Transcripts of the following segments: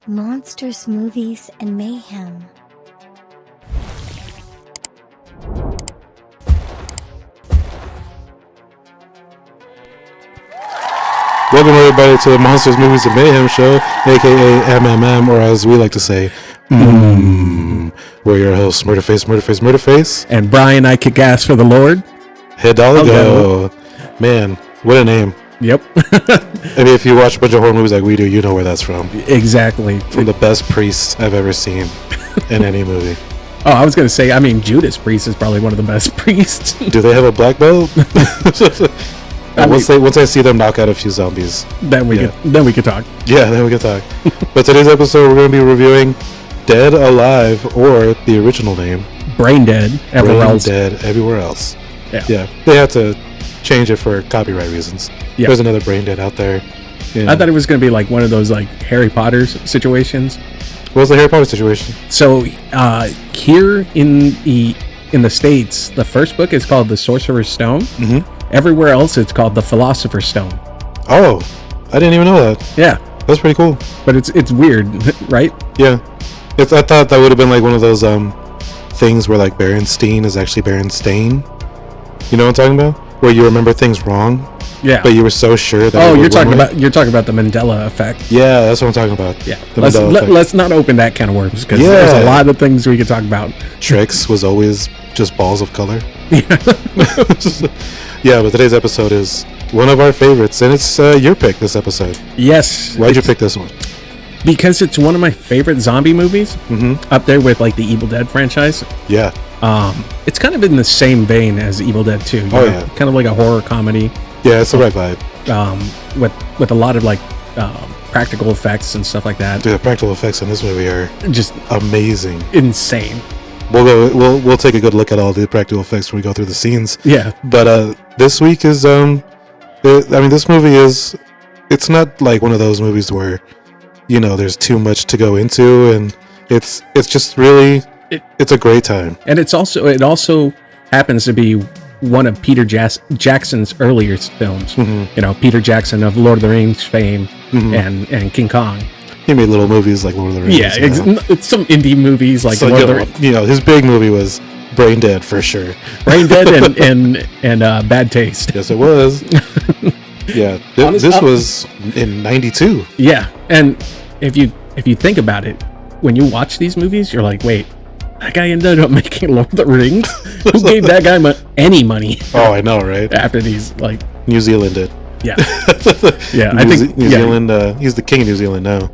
Monsters, movies, and mayhem. Welcome everybody to the Monsters, Movies, and Mayhem show, aka MMM, or as we like to say, We're your hosts, Murderface. And Brian, I kick ass for the Lord. Head dollar go. Man, what a name. Yep. I mean, if you watch a bunch of horror movies like we do, you know where that's from. Exactly. From the best priest I've ever seen in any movie. Oh, I was going to say, Judas Priest is probably one of the best priests. Do they have a black belt? Once I see them knock out a few zombies, then we could talk. Yeah, then we can talk. But today's episode, we're going to be reviewing Dead Alive, or the original name, Brain Dead Everywhere Else. Yeah, they had to change it for copyright reasons. Yeah. There's another Brain Dead out there. Yeah. I thought it was going to be like one of those like Harry Potter situations. What was the Harry Potter situation? So here in the States, the first book is called The Sorcerer's Stone. Mm-hmm. Everywhere else, it's called The Philosopher's Stone. Oh, I didn't even know that. Yeah, that's pretty cool. But it's weird, right? Yeah, I thought that would have been like one of those things where like Berenstain is actually Berenstain. You know what I'm talking about? Where you remember things wrong. Yeah. But you were so sure that. You're talking about the Mandela effect. Yeah, that's what I'm talking about. Yeah. Let's not open that can of worms because there's a lot of things we could talk about. Trix was always just balls of color. Yeah. Yeah, but today's episode is one of our favorites, and it's your pick this episode. Yes. Why'd you pick this one? Because it's one of my favorite zombie movies, up there with like the Evil Dead franchise. Yeah. It's kind of in the same vein as Evil Dead 2. Yeah. Kind of like a horror comedy. Yeah, it's the right vibe. With a lot of like practical effects and stuff like that. Dude, the practical effects in this movie are just amazing. Insane. We'll take a good look at all the practical effects when we go through the scenes. Yeah. But this week is this movie is, it's not like one of those movies where, you know, there's too much to go into, and it's just really it's a great time. And it also happens to be one of Peter Jackson's earlier films. Mm-hmm. You know, Peter Jackson of Lord of the Rings fame and King Kong. He made little movies like Lord of the Rings. Yeah, it's some indie movies like Lord of the Rings. You know, his big movie was Brain Dead for sure. Brain Dead and Bad Taste. Yes, it was. Yeah, this was in '92. Yeah, and if you think about it, when you watch these movies, you're like, wait, that guy ended up making Lord of the Rings? Who gave that guy any money? Oh, I know, right? After these, like, New Zealand did. Yeah. Yeah, I think New Zealand, he's the king of New Zealand now.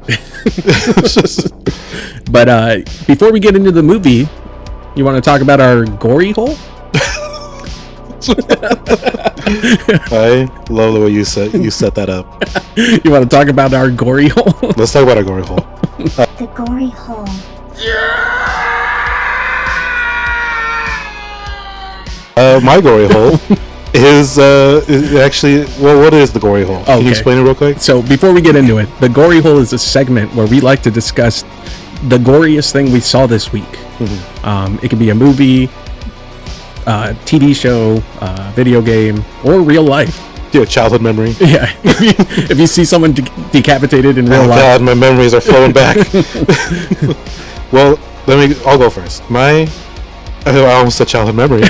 But before we get into the movie, you want to talk about our gory hole? I love the way you set that up. You want to talk about our gory hole? Let's talk about our gory hole. The gory hole. My gory hole is actually, well, what is the gory hole? Can you explain it real quick? So before we get into it, the gory hole is a segment where we like to discuss the goriest thing we saw this week. Mm-hmm. It could be a movie, TV show, video game, or real life. Yeah, childhood memory. Yeah, if you see someone decapitated in real life. Oh God, my memories are flowing back. Well, I'll go first. I almost said childhood memory.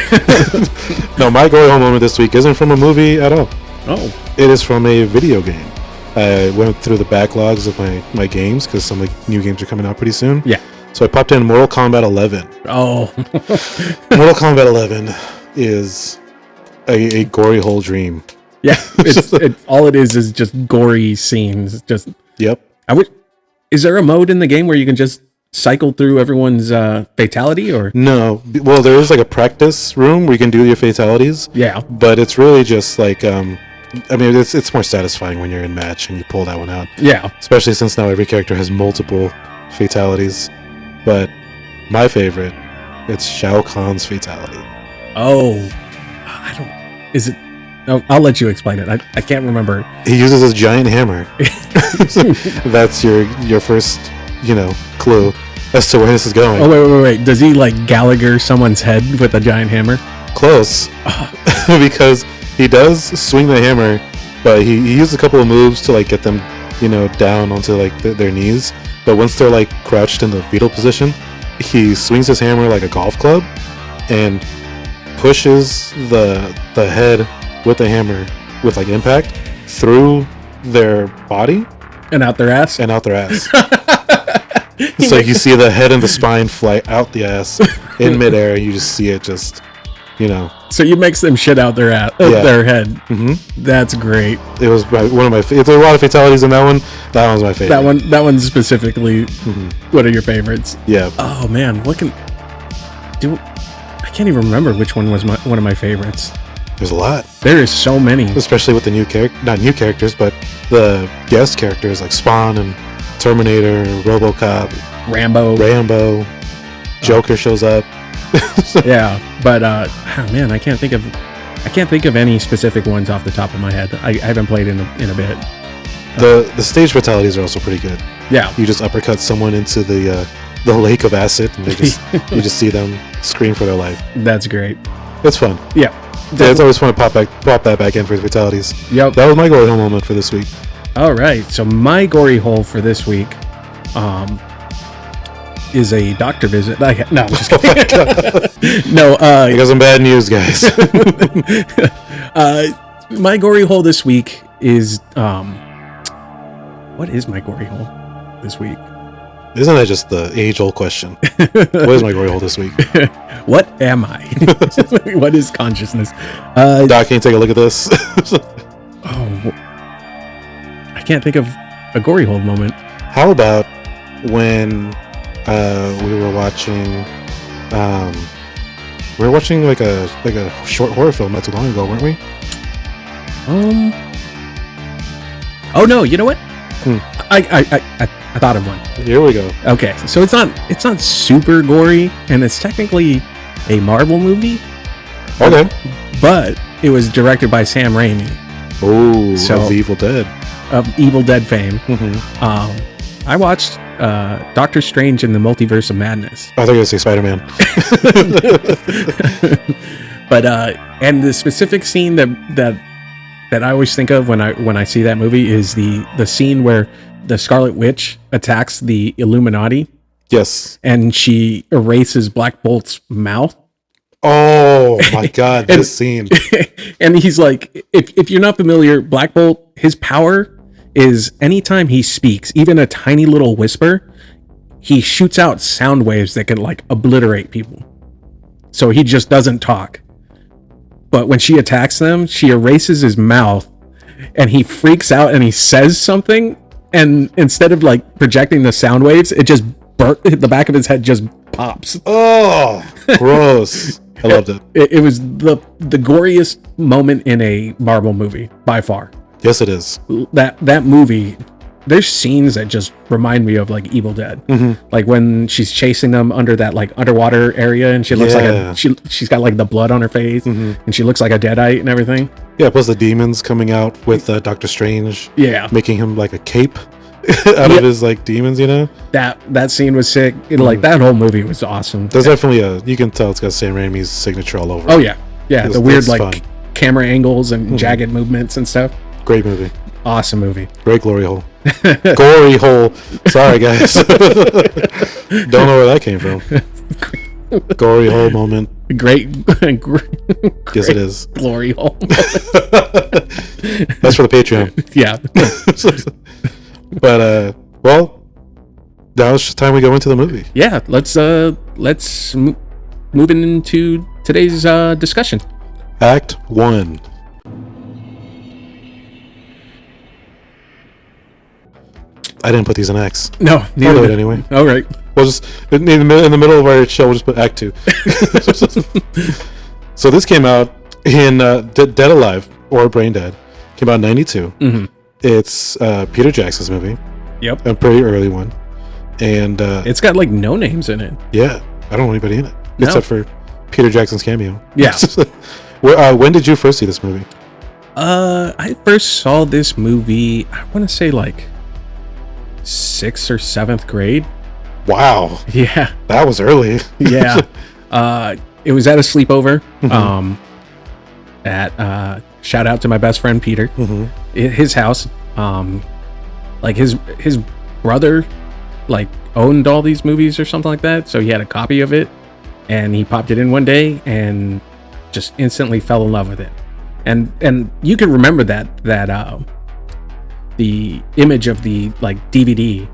No, my gory hole moment this week isn't from a movie at all. Oh. It is from a video game. I went through the backlogs of my games because some new games are coming out pretty soon. Yeah. So I popped in Mortal Kombat 11. Oh. Mortal Kombat 11 is a gory hole dream. Yeah. All it is just gory scenes. Just. Yep. Is there a mode in the game where you can just cycle through everyone's fatality, or no? Well, there is like a practice room where you can do your fatalities. Yeah, but it's really just like it's more satisfying when you're in match and you pull that one out. Yeah, especially since now every character has multiple fatalities. But my favorite, it's Shao Kahn's fatality. Oh, I don't. Is it? No, I'll let you explain it. I can't remember. He uses his giant hammer. That's your first, clue as to where this is going. Oh, wait. Does he like Gallagher someone's head with a giant hammer? Close. Because he does swing the hammer, but he used a couple of moves to like get them, down onto like their knees. but once they're like crouched in the fetal position, he swings his hammer like a golf club and pushes the head with the hammer with like impact through their body And out their ass. So you see the head and the spine fly out the ass in midair, and you just see it just, So you makes them shit out their ass, their head. Mm-hmm. That's great. It was one of my. There's a lot of fatalities in that one. That was my favorite. That one specifically. One of your favorites. Yeah. Oh man, I can't even remember which one was one of my favorites. There's a lot. There is so many, especially with the not new characters, but the guest characters like Spawn and Terminator, RoboCop, Rambo, Joker shows up. Yeah, but man, I can't think of any specific ones off the top of my head. I haven't played in a bit. The stage fatalities are also pretty good. Yeah, you just uppercut someone into the lake of acid, and you just see them scream for their life. That's great. It's fun. Yeah. It's always fun to pop that back in for the fatalities. Yep. That was my gory hole moment for this week. All right. So my gory hole for this week is a doctor visit. No, I'm just kidding. No. I got some bad news, guys. My gory hole this week is what is my gory hole this week? Isn't that just the age-old question? What is my gory hole this week? What am I? What is consciousness? Doc, can you take a look at this? I can't think of a gory hole moment. How about when we were watching like a short horror film not too long ago, weren't we? Oh no, you know what? I thought of one. Here we go. Okay, so it's not super gory, and it's technically a Marvel movie. Okay. But it was directed by Sam Raimi. Oh, so, of Evil Dead. Of Evil Dead fame. Mm-hmm. I watched Doctor Strange in the Multiverse of Madness. I thought you were going to say Spider-Man. But and the specific scene that I always think of when I see that movie is the scene where the Scarlet Witch attacks the Illuminati. Yes. And she erases Black Bolt's mouth. Oh my God, this scene. And he's like, if you're not familiar, Black Bolt, his power is anytime he speaks, even a tiny little whisper, he shoots out sound waves that can like obliterate people. So he just doesn't talk. But when she attacks them, she erases his mouth and he freaks out and he says something. And instead of like projecting the sound waves, it just the back of his head just pops. Oh, gross. I loved it. It was the goriest moment in a Marvel movie by far. Yes, it is. That movie, there's scenes that just remind me of like Evil Dead. Mm-hmm. Like when she's chasing them under that like underwater area and she looks like she's got like the blood on her face and she looks like a deadite and everything. Yeah, plus the demons coming out with Doctor Strange. Yeah. Making him like a cape out of his like demons, you know? That scene was sick. Like that whole movie was awesome. There's definitely you can tell it's got Sam Raimi's signature all over. Oh yeah. Yeah, the weird like fun. Camera angles and jagged movements and stuff. Great movie. Awesome movie. Great glory hole. Gory hole. Sorry guys. Don't know where that came from. Gory hole moment. Great. Yes, it is. Glory hole. That's for the Patreon. Yeah. But well, now it's just time we go into the movie. Yeah, let's move into today's discussion. Act 1. I didn't put these in acts. No, neither. I'll do it anyway. All right. We'll just in the middle of our show, we'll just put Act 2. So this came out in Dead Alive or Brain Dead. Came out in '92. Mm-hmm. It's Peter Jackson's movie. Yep. A pretty early one, and it's got like no names in it. Yeah, I don't know anybody in it except for Peter Jackson's cameo. Yeah. When did you first see this movie? I first saw this movie, I want to say like 6th or 7th grade. Wow. Yeah. That was early. Yeah. It was at a sleepover. At shout out to my best friend Peter. His house. Like his brother like owned all these movies or something like that, so he had a copy of it, and he popped it in one day and just instantly fell in love with it. And you can remember that the image of the like DVD.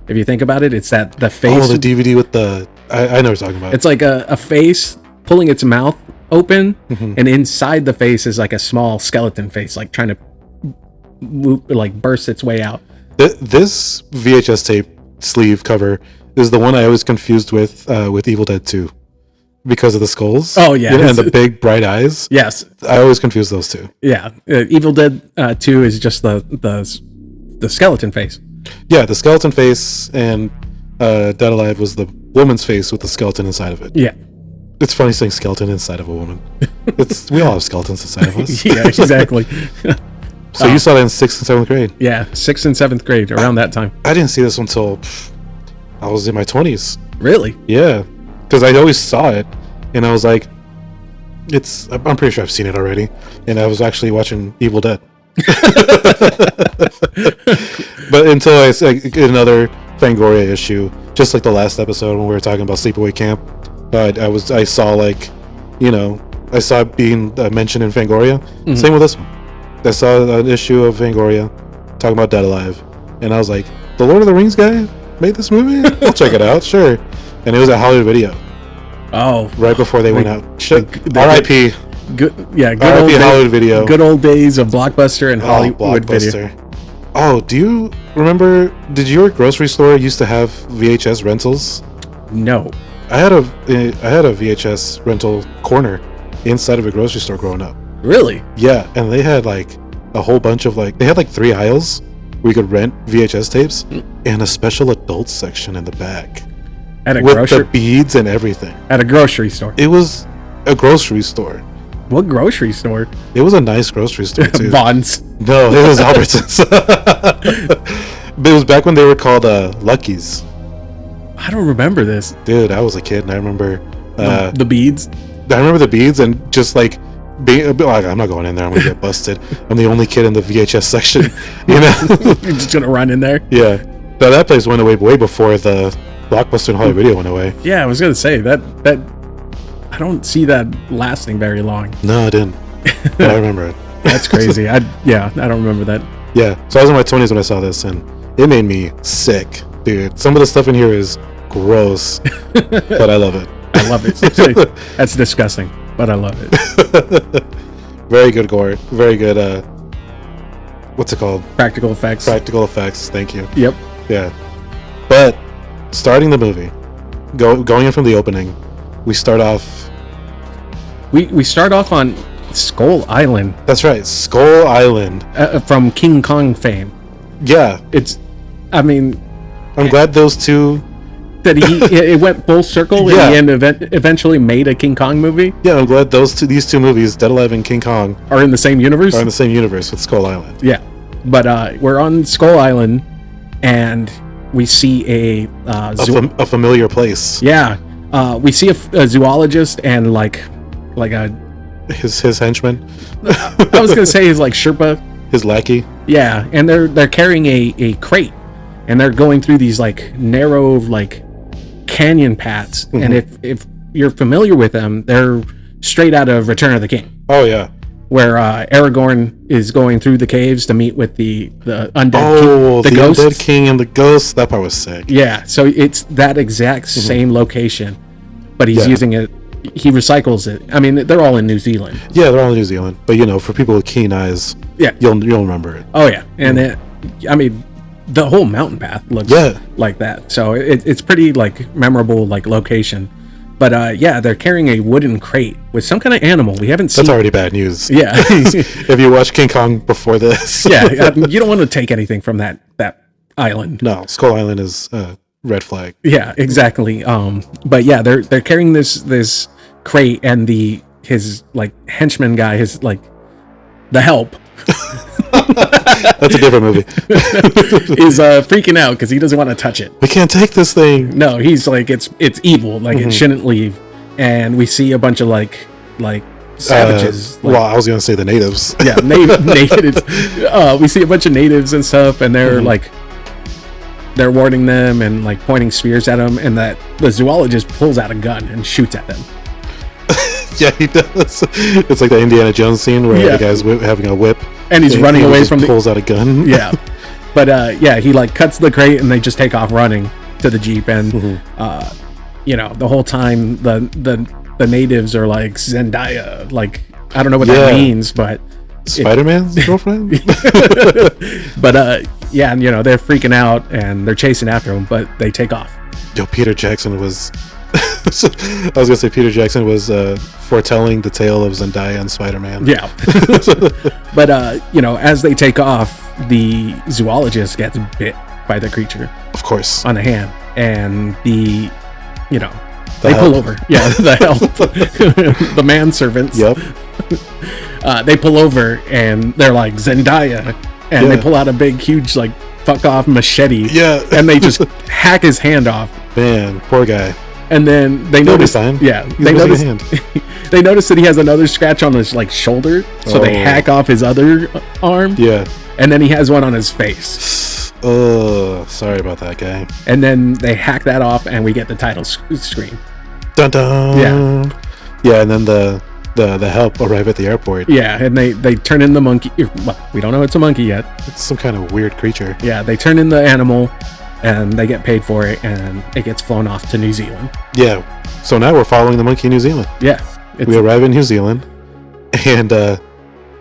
If you think about it, it's that the face. Oh, the DVD with the I know what you're talking about. It's like a face pulling its mouth open, and inside the face is like a small skeleton face, like trying to like burst its way out. This VHS tape sleeve cover is the one I always confused with Evil Dead 2 because of the skulls. Oh yeah, and the big bright eyes. Yes, I always confuse those two. Yeah, Evil Dead 2 is just the skeleton face. Yeah, the skeleton face, and Dead Alive was the woman's face with the skeleton inside of it. Yeah. It's funny saying skeleton inside of a woman. We all have skeletons inside of us. Yeah, exactly. So you saw that in 6th and 7th grade? Yeah, 6th and 7th grade, around that time. I didn't see this until I was in my 20s. Really? Yeah, because I always saw it, and I was like, I'm pretty sure I've seen it already, and I was actually watching Evil Dead. But until I get another Fangoria issue, just like the last episode when we were talking about Sleepaway Camp, I saw like, I saw it being mentioned in Fangoria. Same with this one. I saw an issue of Fangoria talking about Dead Alive, and I was like, the Lord of the Rings guy made this movie? I'll check it out, sure. And it was at Hollywood Video. Oh, right before they went out. R.I.P. Good R.I.P. old Hollywood Video. Good old days of Blockbuster and Hollywood Video. Oh, do you remember? Did your grocery store used to have VHS rentals? No. I had a VHS rental corner inside of a grocery store growing up. Really? Yeah, and they had like a whole bunch of they had like 3 aisles where you could rent VHS tapes and a special adult section in the back. At a with the beads and everything. At a grocery store. It was a grocery store. What grocery store? It was a nice grocery store too. Vons. No, it was Albertsons. But it was back when they were called Lucky's. I don't remember this. Dude, I was a kid and I remember the beads. I remember the beads and just like being like, I'm not going in there, I'm gonna get busted. I'm the only kid in the VHS section. You're just gonna run in there. Yeah. But that place went away way before the Blockbuster and Hollywood Video went away. Yeah, I was gonna say that I don't see that lasting very long. No, I didn't. But I remember it. That's crazy. I don't remember that. Yeah. So I was in my 20s when I saw this, and it made me sick, dude. Some of the stuff in here is gross, but I love it. I love it. That's disgusting, but I love it. Very good gore. Very good. What's it called? Practical effects. Practical effects. Thank you. Yep. Yeah. But starting the movie, going in from the opening, we start off. We start off on Skull Island. That's right, Skull Island. From King Kong fame. Yeah. I'm glad those two... That it went full circle yeah. and eventually made a King Kong movie. Yeah, I'm glad these two movies, Dead Alive and King Kong... Are in the same universe? Are in the same universe with Skull Island. Yeah. But we're on Skull Island and we see a familiar place. Yeah. We see a zoologist and like a... His henchman. I was gonna say his like Sherpa. His lackey. Yeah, and they're carrying a crate, and they're going through these like narrow like canyon paths. Mm-hmm. And if you're familiar with them, they're straight out of Return of the King. Oh yeah. Where Aragorn is going through the caves to meet with the undead king. Oh, the undead king and the ghost. That part was sick. Yeah, so it's that exact same location, but he's using it. He recycles it. I mean, they're all in New Zealand. Yeah, they're all in New Zealand. But for people with keen eyes, you'll remember it. Oh yeah, and the whole mountain path looks like that. So it's pretty like memorable like location. But they're carrying a wooden crate with some kind of animal we haven't seen. That's already bad news. Yeah, if you watch King Kong before this. Yeah, you don't want to take anything from that island. No, Skull Island is red flag. Yeah, exactly. But yeah, they're carrying this crate, and his like henchman guy, his like the help. That's a different movie. Is freaking out because he doesn't want to touch it. We can't take this thing. No, he's like it's evil. Like it shouldn't leave. And we see a bunch of like savages. Well, I was gonna say the natives. Yeah, natives. We see a bunch of natives and stuff, and they're like they're warning them and like pointing spears at them, and that the zoologist pulls out a gun and shoots at them. Yeah, he does. It's like the Indiana Jones scene where the guy's having a whip and he's running away from pulls out a gun. Yeah, but he like cuts the crate and they just take off running to the Jeep, and the whole time the natives are like, Zendaya, like I don't know what that means, but Spider-Man's girlfriend. But they're freaking out and they're chasing after him, but they take off. Yo, Peter Jackson was I was gonna say Peter Jackson was foretelling the tale of Zendaya and Spider-Man. Yeah. But as they take off, the zoologist gets bit by the creature, of course, on the hand, and they pull over. Yeah, the help. The manservants. Yep. They pull over and they're like, Zendaya, and they pull out a big, huge, like, fuck off machete. Yeah. And they just hack his hand off. Man, poor guy. And then they notice, they notice, they notice that he has another scratch on his like shoulder, so they hack off his other arm. Yeah. And then he has one on his face. Oh, sorry about that guy. And then they hack that off, and we get the title screen. Dun dun. Yeah. Yeah, and then the help arrive at the airport. Yeah, and they turn in the monkey. Well, we don't know it's a monkey yet. It's some kind of weird creature. Yeah, they turn in the animal, and they get paid for it, and it gets flown off to New Zealand. Yeah. So now we're following the monkey in New Zealand. Yeah. We arrive in New Zealand, and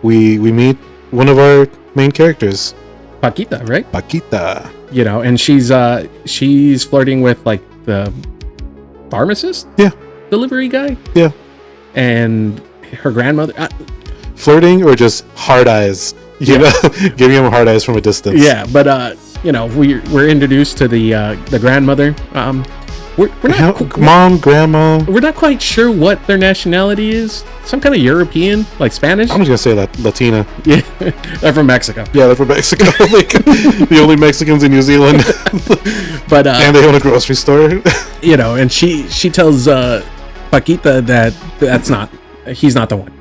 we meet one of our main characters, Paquita, right? Paquita. And she's flirting with like the pharmacist. Yeah. Delivery guy. Yeah. And her grandmother. Flirting or just hard eyes? You know, giving him hard eyes from a distance. Yeah, but we're introduced to the grandmother. We're not mom, grandma. We're not quite sure what their nationality is. Some kind of European, like Spanish. I'm just gonna say Latina. Yeah, they're from Mexico. Yeah, they're from Mexico. Like the only Mexicans in New Zealand. But and they own a grocery store. And she tells Paquita that he's not the one.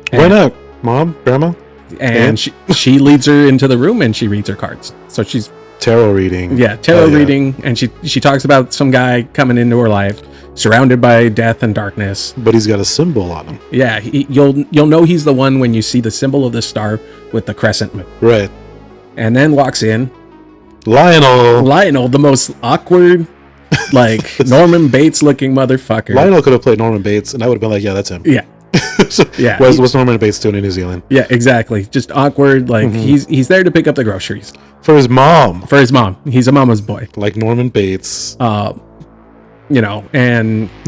Why not, mom, grandma? And she leads her into the room and she reads her cards. So she's tarot reading. Yeah, tarot reading, and she talks about some guy coming into her life, surrounded by death and darkness. But he's got a symbol on him. Yeah, you'll know he's the one when you see the symbol of the star with the crescent moon. Right. And then walks in Lionel, the most awkward, like Norman Bates looking motherfucker. Lionel could have played Norman Bates, and I would have been like, yeah, that's him. Yeah. Yeah. What's Norman Bates doing in New Zealand? Yeah, exactly. Just awkward. Like he's there to pick up the groceries for his mom. He's a mama's boy, like Norman Bates. And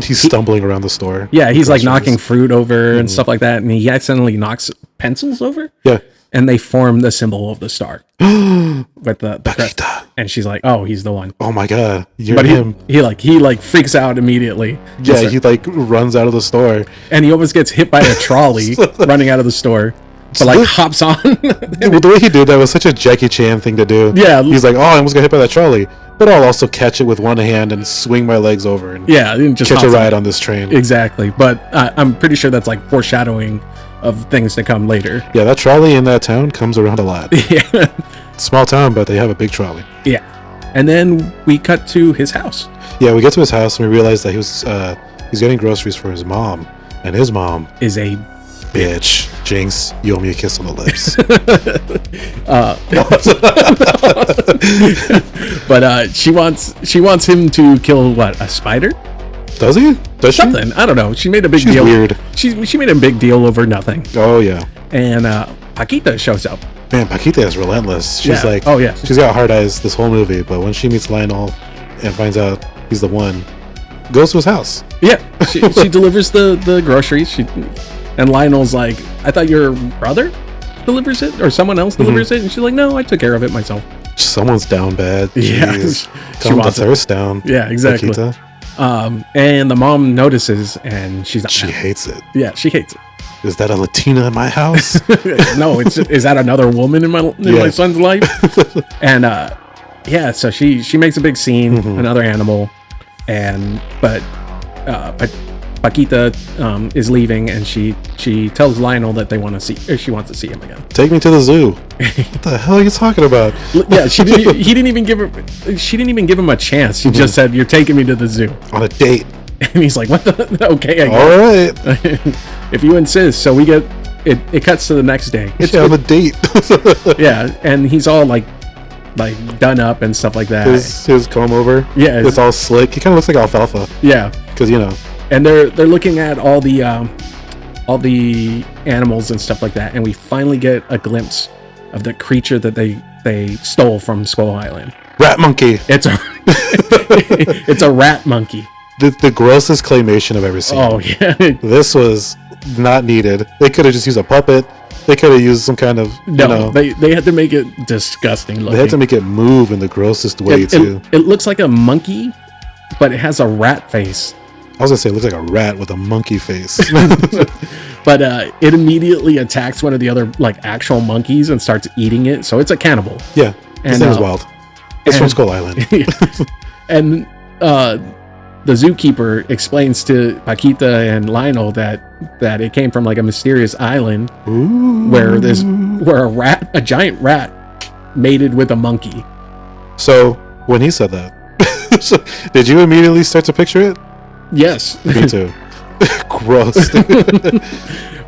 he's stumbling around the store. Yeah, he's like knocking fruit over and stuff like that, and he accidentally knocks pencils over. Yeah, and they form the symbol of the star with the crest. And she's like, "Oh, he's the one." Oh my god, you're him. He freaks out immediately. Yeah, he like runs out of the store, and he almost gets hit by a trolley running out of the store. But like hops on. The way he did that was such a Jackie Chan thing to do. Yeah, he's like, "Oh, I almost got hit by that trolley, but I'll also catch it with one hand and swing my legs over and just catch a ride on this train." Exactly, but I'm pretty sure that's like foreshadowing of things to come later. Yeah, that trolley in that town comes around a lot. Yeah. Small town, but they have a big trolley. Yeah. And then we cut to his house. Yeah, we get to his house and we realize that he's getting groceries for his mom, and his mom is a bitch. Jinx, you owe me a kiss on the lips. But she wants him to kill what, a spider? Does he? Does something? I don't know. She made a big deal. Weird. She made a big deal over nothing. Oh yeah. And Paquita shows up. Man, Paquita is relentless. She's like, oh yeah, she's got hard eyes this whole movie, but when she meets Lionel and finds out he's the one, goes to his house. Yeah, she delivers the groceries. And Lionel's like, I thought your brother delivers it or someone else delivers it, and she's like, no, I took care of it myself. Someone's down bad. Jeez. Yeah, calm the thirst down. Yeah, exactly. Paquita. And the mom notices, and she's not she happy. hates it. Yeah, she hates it. Is that a Latina in my house? No, is that another woman in my son's life? And so she makes a big scene, another animal, but Paquita is leaving, and she tells Lionel that she wants to see him again. Take me to the zoo. What the hell are you talking about? Yeah, she didn't even give him a chance. She just said, "You're taking me to the zoo on a date," and he's like, "What the? Okay, I all right, if you insist." So we get it. It cuts to the next day. It's on a date. Yeah, and he's all like done up and stuff like that. His comb over. Yeah, it's all slick. He kind of looks like alfalfa. Yeah, because And they're looking at all the animals and stuff like that, and we finally get a glimpse of the creature that they stole from Skull Island. Rat monkey. It's a rat monkey. The grossest claymation I've ever seen. Oh yeah. This was not needed. They could have just used a puppet. They could have used some kind of they had to make it disgusting looking. They had to make it move in the grossest way too. It looks like a monkey, but it has a rat face. I was gonna say it looks like a rat with a monkey face. But it immediately attacks one of the other actual monkeys and starts eating it. So it's a cannibal. Yeah, this thing is wild. It's from Skull Island. And the zookeeper explains to Paquita and Lionel that it came from a mysterious island. Ooh. where a giant rat mated with a monkey. So when he said that, did you immediately start to picture it? Yes. Me too. Gross.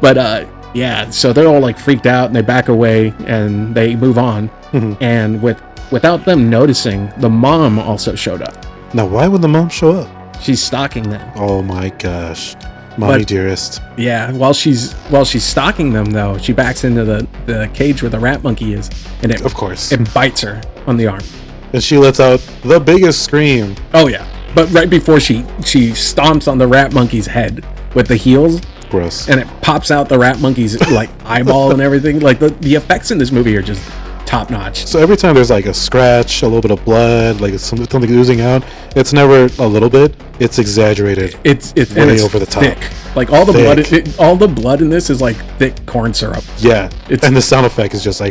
But yeah, so they're all freaked out and they back away and they move on. Mm-hmm. And without them noticing, the mom also showed up. Now, why would the mom show up? She's stalking them. Oh my gosh, mommy dearest. Yeah, while she's stalking them though, she backs into the cage where the rat monkey is, and of course it bites her on the arm, and she lets out the biggest scream. Oh yeah, but right before she stomps on the rat monkey's head with the heels. Gross. And it pops out the rat monkey's eyeball and everything. The effects in this movie are just top notch. So every time there's a scratch, a little bit of blood, something oozing out, it's never a little bit. It's exaggerated. It's way over the top. Thick. All the blood. All the blood in this is thick corn syrup. Yeah. And the sound effect is just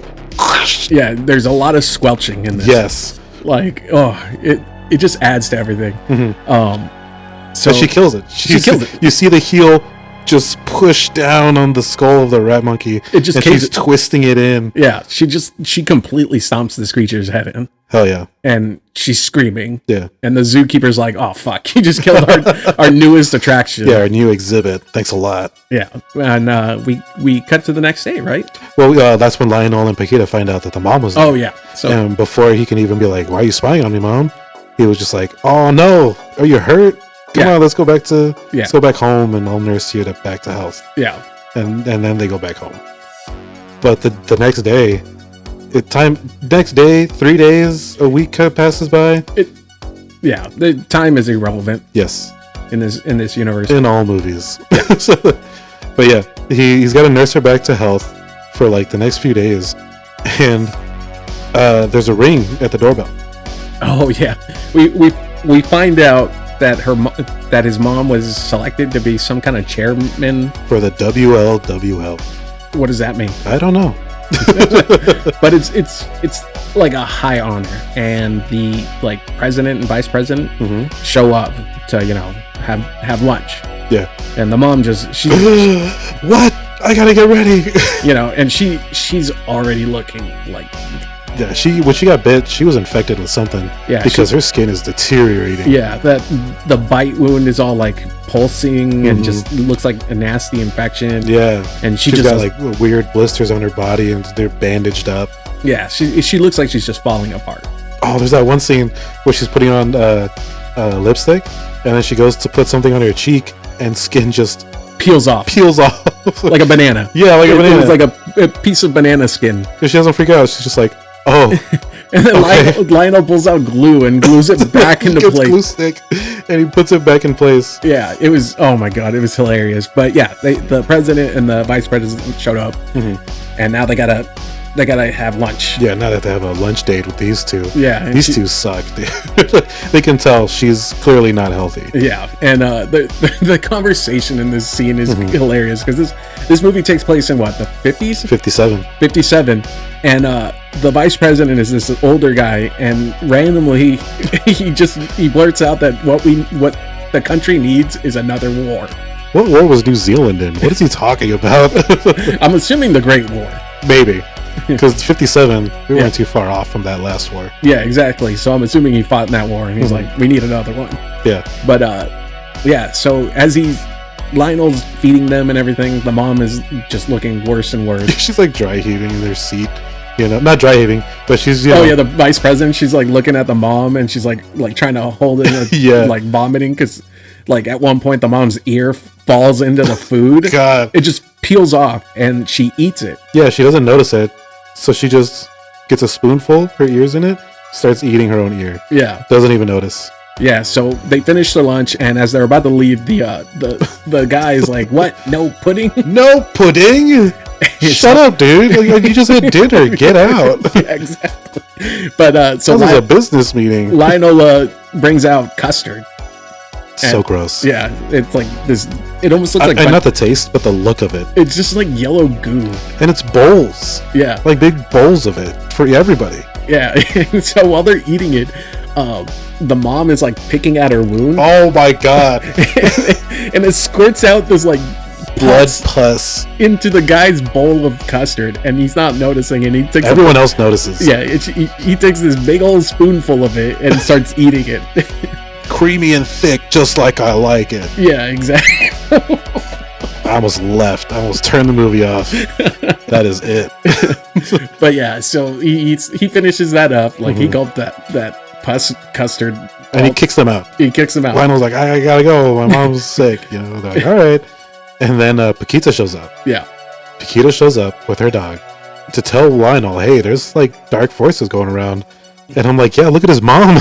yeah. There's a lot of squelching in this. Yes. It just adds to everything. Mm-hmm. So she kills it. She kills it. You see the heel just push down on the skull of the rat monkey. She's twisting it in. Yeah, she completely stomps this creature's head in. Hell yeah. And she's screaming. Yeah. And the zookeeper's like, "Oh fuck, you just killed our newest attraction." Yeah, our new exhibit. Thanks a lot. Yeah. And we cut to the next day, right? Well, that's when Lionel and Paquita find out that the mom was there. Oh yeah. So and before he can even be like, "Why are you spying on me, mom?" He was just like, "Oh no, are you hurt? Come on, let's go back home, and I'll nurse you back to health." Yeah, and then they go back home. But the next day, 3 days, a week passes by. The time is irrelevant. Yes, in this universe, in all movies. But yeah, he's got to nurse her back to health for the next few days, and there's a ring at the doorbell. Oh yeah, we find out that his mom was selected to be some kind of chairman for the WLWL. What does that mean? I don't know. But it's a high honor, and the president and vice president show up to have lunch. Yeah. And the mom she what? I gotta get ready. And she's already looking yeah, when she got bit, she was infected with something. Yeah, because her skin is deteriorating. Yeah, the bite wound is all pulsing and just looks like a nasty infection. Yeah, and she's got weird blisters on her body and they're bandaged up. Yeah, she looks like she's just falling apart. Oh, there's that one scene where she's putting on lipstick, and then she goes to put something on her cheek, and skin just peels off like a banana. Yeah, like a banana. It's like a piece of banana skin. Because she doesn't freak out. She's just like, oh. And then Lionel pulls out glue and glues it back into place. Glue stick, and he puts it back in place. Yeah, it was. Oh my god, it was hilarious. But yeah, the president and the vice president showed up, and now they gotta have lunch. Yeah, now that they have a lunch date with these two. Yeah, these two suck. They can tell she's clearly not healthy. Yeah, and the conversation in this scene is hilarious because this movie takes place in what, the 50s? 57. And the vice president is this older guy, and randomly he blurts out that what the country needs is another war. What war was New Zealand in? What is he talking about? I'm assuming the Great War. Maybe. Because 57, we weren't too far off from that last war. Yeah, exactly. So I'm assuming he fought in that war, and he's like, we need another one. Yeah. But, yeah, so as Lionel's feeding them and everything, the mom is just looking worse and worse. She's like dry heaving in their seat. You know, not dry heaving, but she's, you know. Oh, yeah, the vice president, she's like looking at the mom, and she's like trying to hold it, like vomiting, because like at one point the mom's ear falls into the food. God. It just peels off, and she eats it. Yeah, she doesn't notice it. So she just gets a spoonful, her ear's in it, starts eating her own ear. Yeah. Doesn't even notice. Yeah, so they finish their lunch, and as they're about to leave, the guy is like, "What? No pudding? No pudding? Shut up, dude! Like, you just had dinner. Get out." Yeah, exactly. But so this is a business meeting. Lionel brings out custard. So gross. Yeah, it's like this. It almost looks like and not the taste, but the look of it. It's just like yellow goo. And it's bowls. Yeah, like big bowls of it for everybody. Yeah. So while they're eating it, the mom is like picking at her wound. Oh my God. And it squirts out this like blood pus into the guy's bowl of custard, and he's not noticing, and he takes everyone else notices. Yeah, he takes this big old spoonful of it and starts eating it. Creamy and thick, just like I like it. Yeah, exactly. I almost left. I almost turned the movie off. That is it. But yeah, so he finishes that up. Like he gulped that pus custard, and he kicks them out. He kicks them out. Lionel's like, I gotta go. My mom's sick. You know, they're like, all right. And then Paquita shows up. Yeah, Paquita shows up with her dog to tell Lionel, hey, there's like dark forces going around. And I'm like, yeah, look at his mom.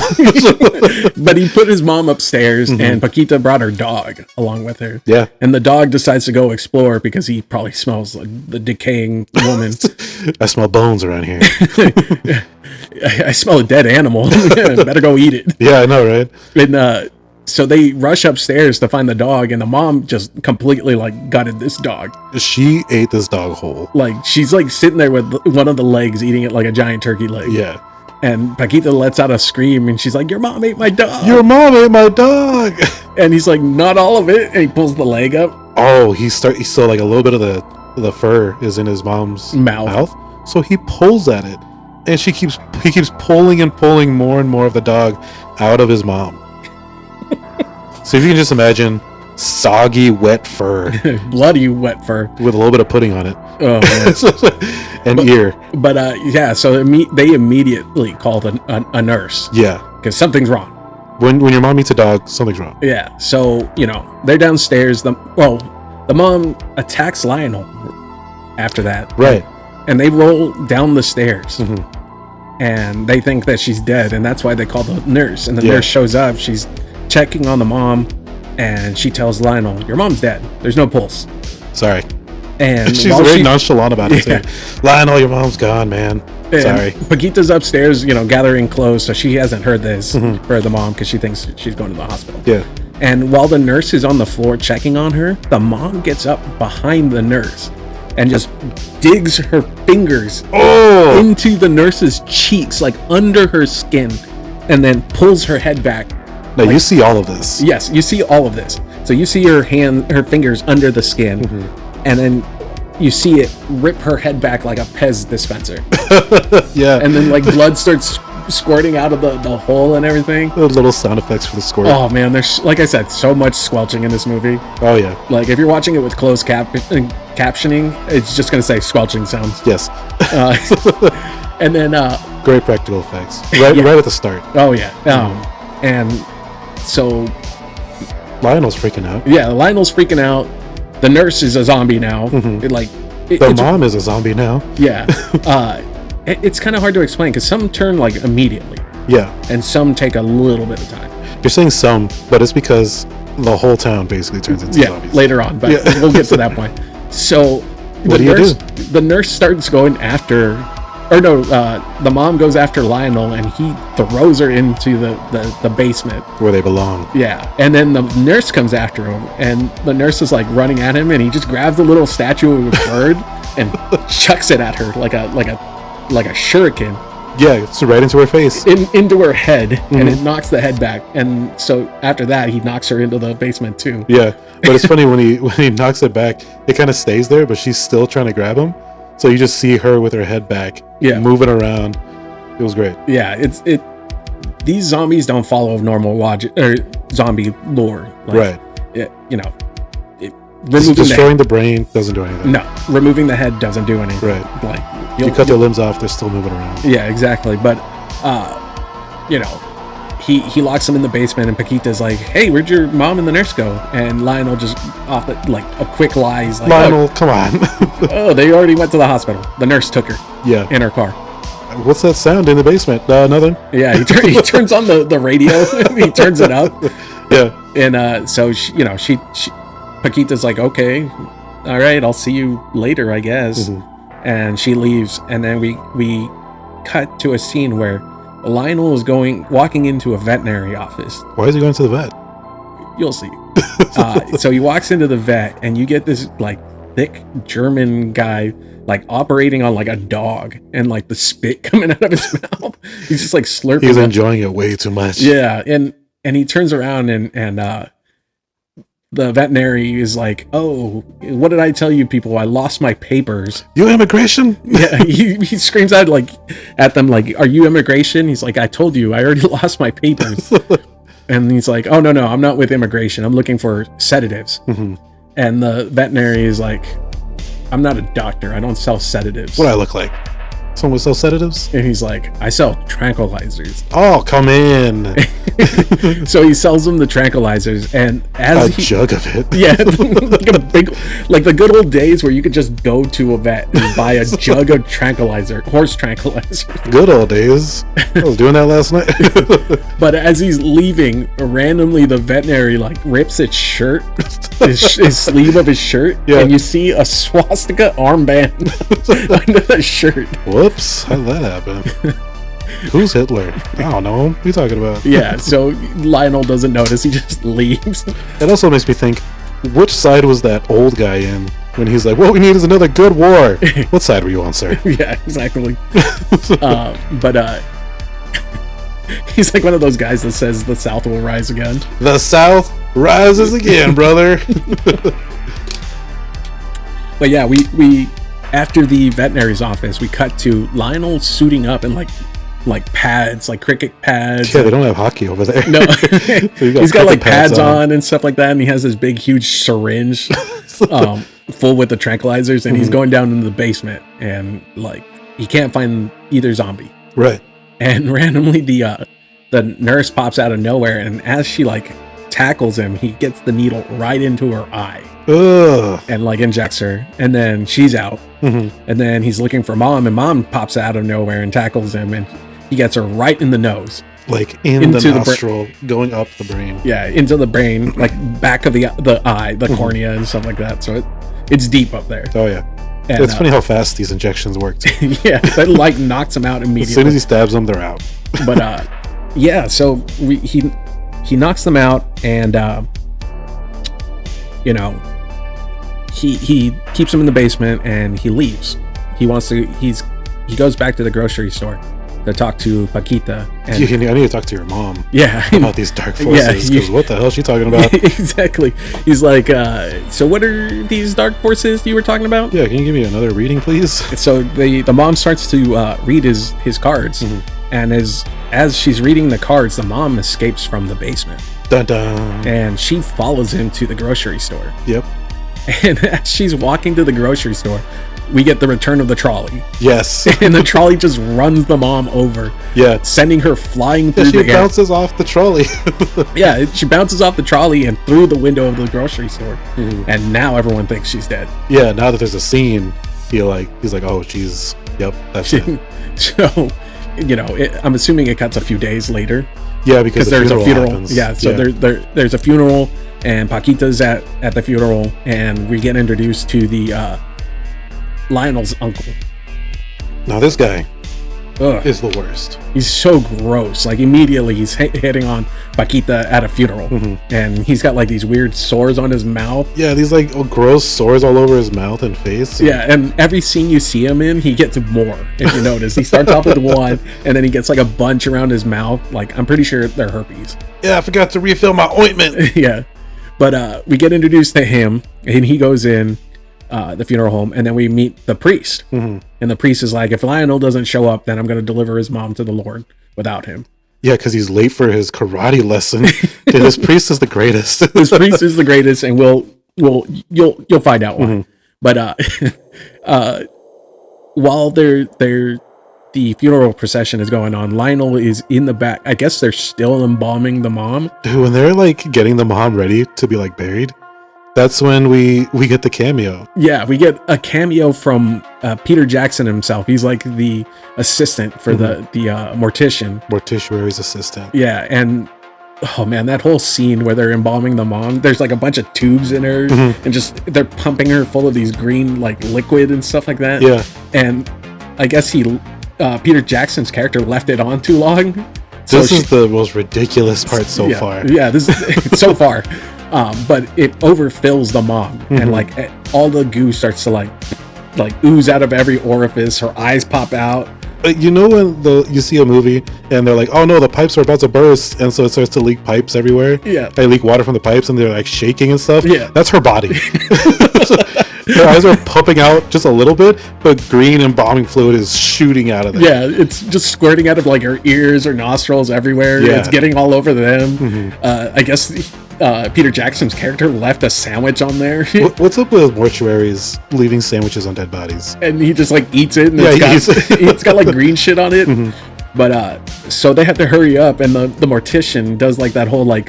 But he put his mom upstairs, and Paquita brought her dog along with her. Yeah. And the dog decides to go explore because he probably smells like the decaying woman. I smell bones around here. I smell a dead animal. Better go eat it. Yeah, I know, right? And so they rush upstairs to find the dog, and the mom just completely like gutted this dog. She ate this dog whole. Like she's like sitting there with one of the legs, eating it like a giant turkey leg. Yeah. And Paquita lets out a scream, and she's like, "Your mom ate my dog! Your mom ate my dog!" And he's like, "Not all of it." And he pulls the leg up. Oh, he still like a little bit of the fur is in his mom's mouth. So he pulls at it, and he keeps pulling and pulling more and more of the dog out of his mom. So if you can just imagine soggy, wet fur, bloody wet fur with a little bit of pudding on it. Oh man. And ear. But yeah, so they immediately called a nurse. Yeah, because something's wrong. When your mom eats a dog, something's wrong. Yeah, so they're downstairs. The mom attacks Lionel after that. Right. And they roll down the stairs. And they think that she's dead, and that's why they call the nurse. And the nurse shows up. She's checking on the mom, and she tells Lionel, "Your mom's dead. There's no pulse." Sorry. And she's very nonchalant about it too. Lionel, your mom's gone, man. Sorry. Paquita's upstairs, gathering clothes, so she hasn't heard this for the mom because she thinks she's going to the hospital. Yeah. And while the nurse is on the floor checking on her, the mom gets up behind the nurse and just digs her fingers into the nurse's cheeks, like under her skin, and then pulls her head back. Now you see all of this. Yes, you see all of this. So you see her fingers under the skin, and then you see it rip her head back like a Pez dispenser. Yeah. And then like blood starts squirting out of the hole and everything. The little sound effects for the squirt. Oh man, there's, like I said, so much squelching in this movie. Oh yeah. Like if you're watching it with closed captioning, it's just gonna say squelching sounds. Yes. And then great practical effects right at the start. Oh yeah. And so Lionel's freaking out. Yeah, Lionel's freaking out. The nurse is a zombie now. The mom is a zombie now. Yeah. It's kind of hard to explain because some turn like immediately. Yeah. And some take a little bit of time. You're saying some, but it's because the whole town basically turns into zombies. Later on, but we'll get to that point. So the nurse starts going after, the mom goes after Lionel, and he throws her into the basement where they belong. Yeah. And then the nurse comes after him, and the nurse is like running at him, and he just grabs the little statue of a bird and chucks it at her like a shuriken. Yeah, it's right into her face. into her head, and it knocks the head back. And so after that, he knocks her into the basement too. Yeah, but it's funny when he knocks it back, it kind of stays there, but she's still trying to grab him. So you just see her with her head back, moving around. It was great. Yeah, these zombies don't follow normal logic or zombie lore. Right. Destroying the brain doesn't do anything. No, removing the head doesn't do anything. Right. Like you cut their limbs off, they're still moving around. Yeah, exactly. But he locks them in the basement, and Paquita's like, "Hey, where'd your mom and the nurse go?" And Lionel just off like a quick lie. He's like, Lionel, come on. Oh, they already went to the hospital. The nurse took her. Yeah. In her car. What's that sound in the basement? Nothing. Yeah, he turns on the radio. He turns it up. Yeah. And so she Paquita's like, okay, all right, I'll see you later, I guess. And she leaves, and then we cut to a scene where Lionel is walking into a veterinary office. Why is he going to the vet? You'll see. So he walks into the vet, and you get this like thick German guy like operating on like a dog, and like the spit coming out of his mouth. He's just like slurping. He's enjoying it way too much. Yeah, and he turns around and the veterinary is like, "Oh, what did I tell you people? I lost my papers." You immigration? Yeah, he screams out like at them like, "Are you immigration?" He's like, "I told you, I already lost my papers." And he's like, "Oh no, I'm not with immigration. I'm looking for sedatives." And the veterinary is like, "I'm not a doctor. I don't sell sedatives." What do I look like? Someone sell sedatives? And he's like, "I sell tranquilizers." Oh, come in. So he sells them the tranquilizers, and as a jug of it. Yeah, like a big, like the good old days where you could just go to a vet and buy a jug of horse tranquilizer. Good old days. I was doing that last night. But as he's leaving, randomly the veterinary like rips its shirt, his sleeve of his shirt, and you see a swastika armband under the shirt. Whoops, how did that happen? Who's Hitler? I don't know. What are you talking about? Yeah, so Lionel doesn't notice. He just leaves. It also makes me think, which side was that old guy in when he's like, what we need is another good war? What side were you on, sir? Yeah, exactly. But he's like one of those guys that says the South will rise again. The South rises again, brother. But yeah, we after the veterinary's office, we cut to Lionel suiting up in like pads, like cricket pads. Yeah, they don't have hockey over there. No, he's got like pads on and stuff like that, and he has this big, huge syringe full with the tranquilizers, and he's going down into the basement, and like he can't find either zombie. Right. And randomly, the nurse pops out of nowhere, and as she like tackles him, he gets the needle right into her eye. Ugh. And like injects her, and then she's out. And then he's looking for mom, and mom pops out of nowhere and tackles him, and he gets her right in the nose, like into the nostril, going up the brain. Yeah, into the brain, like back of the eye, the cornea, and stuff like that. So it's deep up there. Oh yeah. And, it's funny how fast these injections work too. Yeah, that like knocks him out immediately. As soon as he stabs them, they're out. But yeah, so he knocks them out, and he keeps them in the basement, and he leaves. He goes back to the grocery store to talk to Paquita. And I need to talk to your mom. Yeah, about these dark forces. Because what the hell is she talking about? Exactly. He's like, so what are these dark forces you were talking about? Yeah, can you give me another reading, please? So the mom starts to read his cards, and as she's reading the cards, the mom escapes from the basement. Dun dun. And she follows him to the grocery store. Yep. And as she's walking to the grocery store, we get the return of the trolley. Yes. And the trolley just runs the mom over. Yeah. Sending her flying through the air. She bounces off the trolley. Yeah, she bounces off the trolley and through the window of the grocery store. And now everyone thinks she's dead. Yeah, now that there's a scene, he's like, oh, that's it. So, I'm assuming it cuts a few days later. Yeah, because there's a funeral. Happens. Yeah, so there's a funeral, and Paquita's at the funeral, and we get introduced to the Lionel's uncle. Now this guy, is the worst. He's so gross. Like immediately he's hitting on Paquita at a funeral, and he's got like these weird sores on his mouth. Yeah, these like gross sores all over his mouth and face. Yeah, and every scene you see him in, he gets more. If you notice, he starts off with one, and then he gets like a bunch around his mouth. Like I'm pretty sure they're herpes. Yeah, I forgot to refill my ointment. Yeah, but we get introduced to him, and he goes in the funeral home, and then we meet the priest, and the priest is like, if Lionel doesn't show up, then I'm going to deliver his mom to the Lord without him. Yeah, because he's late for his karate lesson. Dude, this priest is the greatest. This priest is the greatest, and you'll find out why. But while the funeral procession is going on, Lionel is in the back. I guess they're still embalming the mom. Dude, when they're like getting the mom ready to be like buried, that's when we get the cameo. Yeah, we get a cameo from Peter Jackson himself. He's like the assistant for the morticiary's assistant. Yeah, and oh man, that whole scene where they're embalming the mom, there's like a bunch of tubes in her, and just they're pumping her full of these green like liquid and stuff like that. Yeah, and I guess Peter Jackson's character left it on too long. This is the most ridiculous part so far. Yeah, this is so far. But it overfills the mom, and like all the goo starts to like ooze out of every orifice. Her eyes pop out. You know when you see a movie and they're like, oh no, the pipes are about to burst, and so it starts to leak pipes everywhere. Yeah, they leak water from the pipes, and they're like shaking and stuff. Yeah, that's her body. Her eyes are pumping out just a little bit, but green embalming fluid is shooting out of there. Yeah, it's just squirting out of like her ears or nostrils everywhere. Yeah. It's getting all over them. I guess Peter Jackson's character left a sandwich on there. What's up with mortuaries leaving sandwiches on dead bodies? And he just like eats it, and it's got like green shit on it. But so they have to hurry up, and the mortician does like that whole like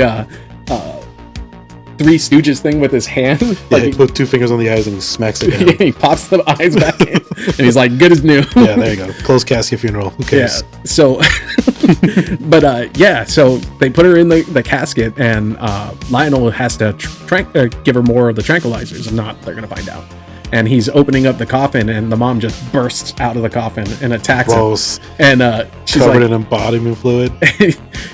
Three Stooges thing with his hand. Yeah, he put two fingers on the eyes and he smacks it down. Yeah, he pops the eyes back in, and he's like, good as new. Yeah, there you go. Closed casket funeral. Who cares? Yeah, so, so they put her in the casket, and Lionel has to give her more of the tranquilizers. If not, they're going to find out. And he's opening up the coffin, and the mom just bursts out of the coffin and attacks him. And she's covered in embodiment fluid.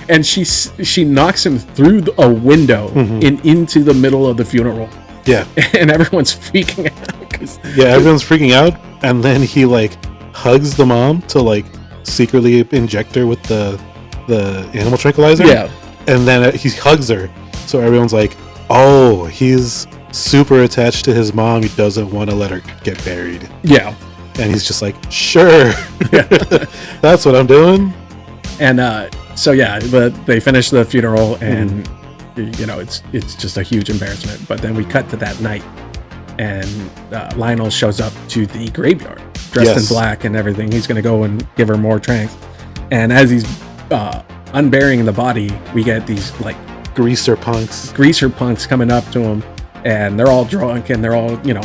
And she knocks him through a window and into the middle of the funeral. Yeah. And everyone's freaking out. Yeah, everyone's freaking out. And then he like hugs the mom to like secretly inject her with the animal tranquilizer. Yeah. And then he hugs her. So everyone's like, oh, he's super attached to his mom. He doesn't want to let her get buried. Yeah. And he's just like, sure. That's what I'm doing. And so yeah, but they finish the funeral, and you know, it's just a huge embarrassment. But then we cut to that night, and Lionel shows up to the graveyard dressed in black and everything. He's gonna go and give her more tranks. And as he's unburying the body, we get these like greaser punks coming up to him, and they're all drunk, and they're all, you know,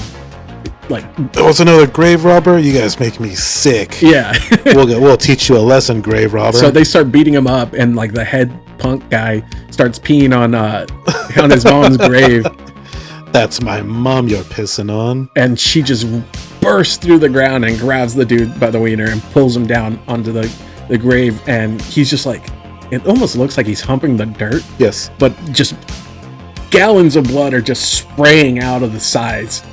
like, what's another grave robber? You guys make me sick. Yeah. we'll teach you a lesson, grave robber. So they start beating him up, and like the head punk guy starts peeing on his mom's grave. That's my mom you're pissing on. And she just bursts through the ground and grabs the dude by the wiener and pulls him down onto the grave, and he's just like, it almost looks like he's humping the dirt. Yes. But just gallons of blood are just spraying out of the sides.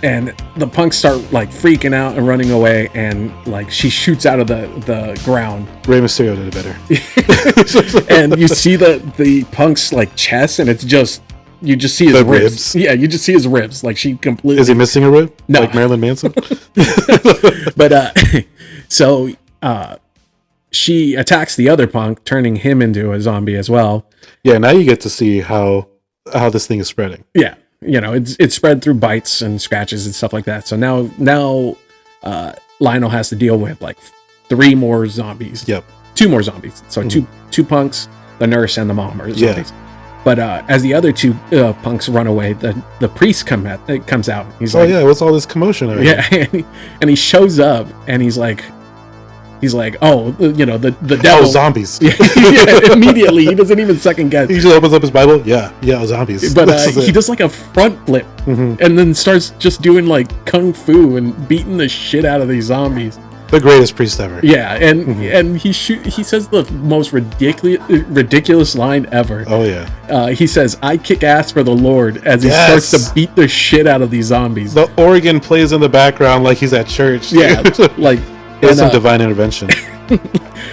And the punks start like freaking out and running away, and like she shoots out of the ground. Rey Mysterio did it better. And you see the punk's like chest, and it's just, you just see his ribs. Yeah, you just see his ribs. Like she completely. Is he missing a rib? No. Like Marilyn Manson? But so she attacks the other punk, turning him into a zombie as well. Yeah, now you get to see how this thing is spreading. Yeah. You know, it's spread through bites and scratches and stuff like that. So now Lionel has to deal with like 3 more zombies. Yep. 2 more zombies. So two punks, the nurse, and the mom are zombies. Yeah. But as the other 2 punks run away, the priest comes out. He's like, yeah, what's all this commotion over here? And he shows up, and he's like, oh, you know, the devil. Oh, zombies. Yeah, immediately. He doesn't even second guess. He just opens up his Bible. Yeah, zombies. But he does like a front flip, and then starts just doing like kung fu and beating the shit out of these zombies. The greatest priest ever. Yeah, and he says the most ridiculous line ever. Oh yeah. He says, "I kick ass for the Lord," as he starts to beat the shit out of these zombies. The organ plays in the background like he's at church. Yeah, like there's some divine intervention.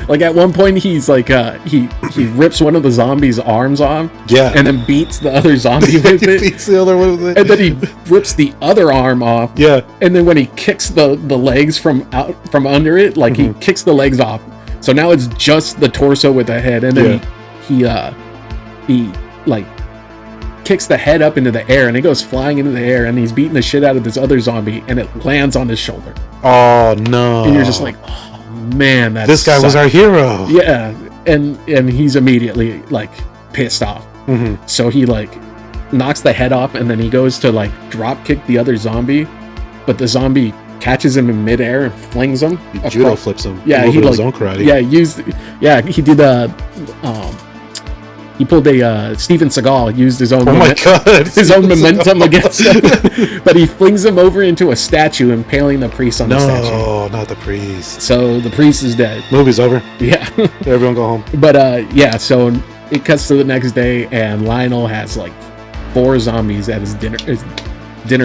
Like at one point, he's like, he rips one of the zombies' arms off. Yeah. And then beats the other zombie with it. Beats the other one with it. And then he rips the other arm off. Yeah. And then when he kicks the legs from under it, like he kicks the legs off. So now it's just the torso with the head. And then he like kicks the head up into the air, and it goes flying into the air, and he's beating the shit out of this other zombie, and it lands on his shoulder. Oh no. And you're just like, oh man, this guy was our hero. Yeah. And he's immediately like pissed off. So he like knocks the head off, and then he goes to like drop kick the other zombie, but the zombie catches him in midair and flings him. He judo flips him. Yeah, he like his own karate. Yeah, he did he pulled a Steven Seagal, used his own his own momentum against him, but he flings him over into a statue, impaling the priest on the statue. No, not the priest. So the priest is dead. Movie's over. Yeah. Everyone go home. But so it cuts to the next day, and Lionel has like 4 zombies at his dinner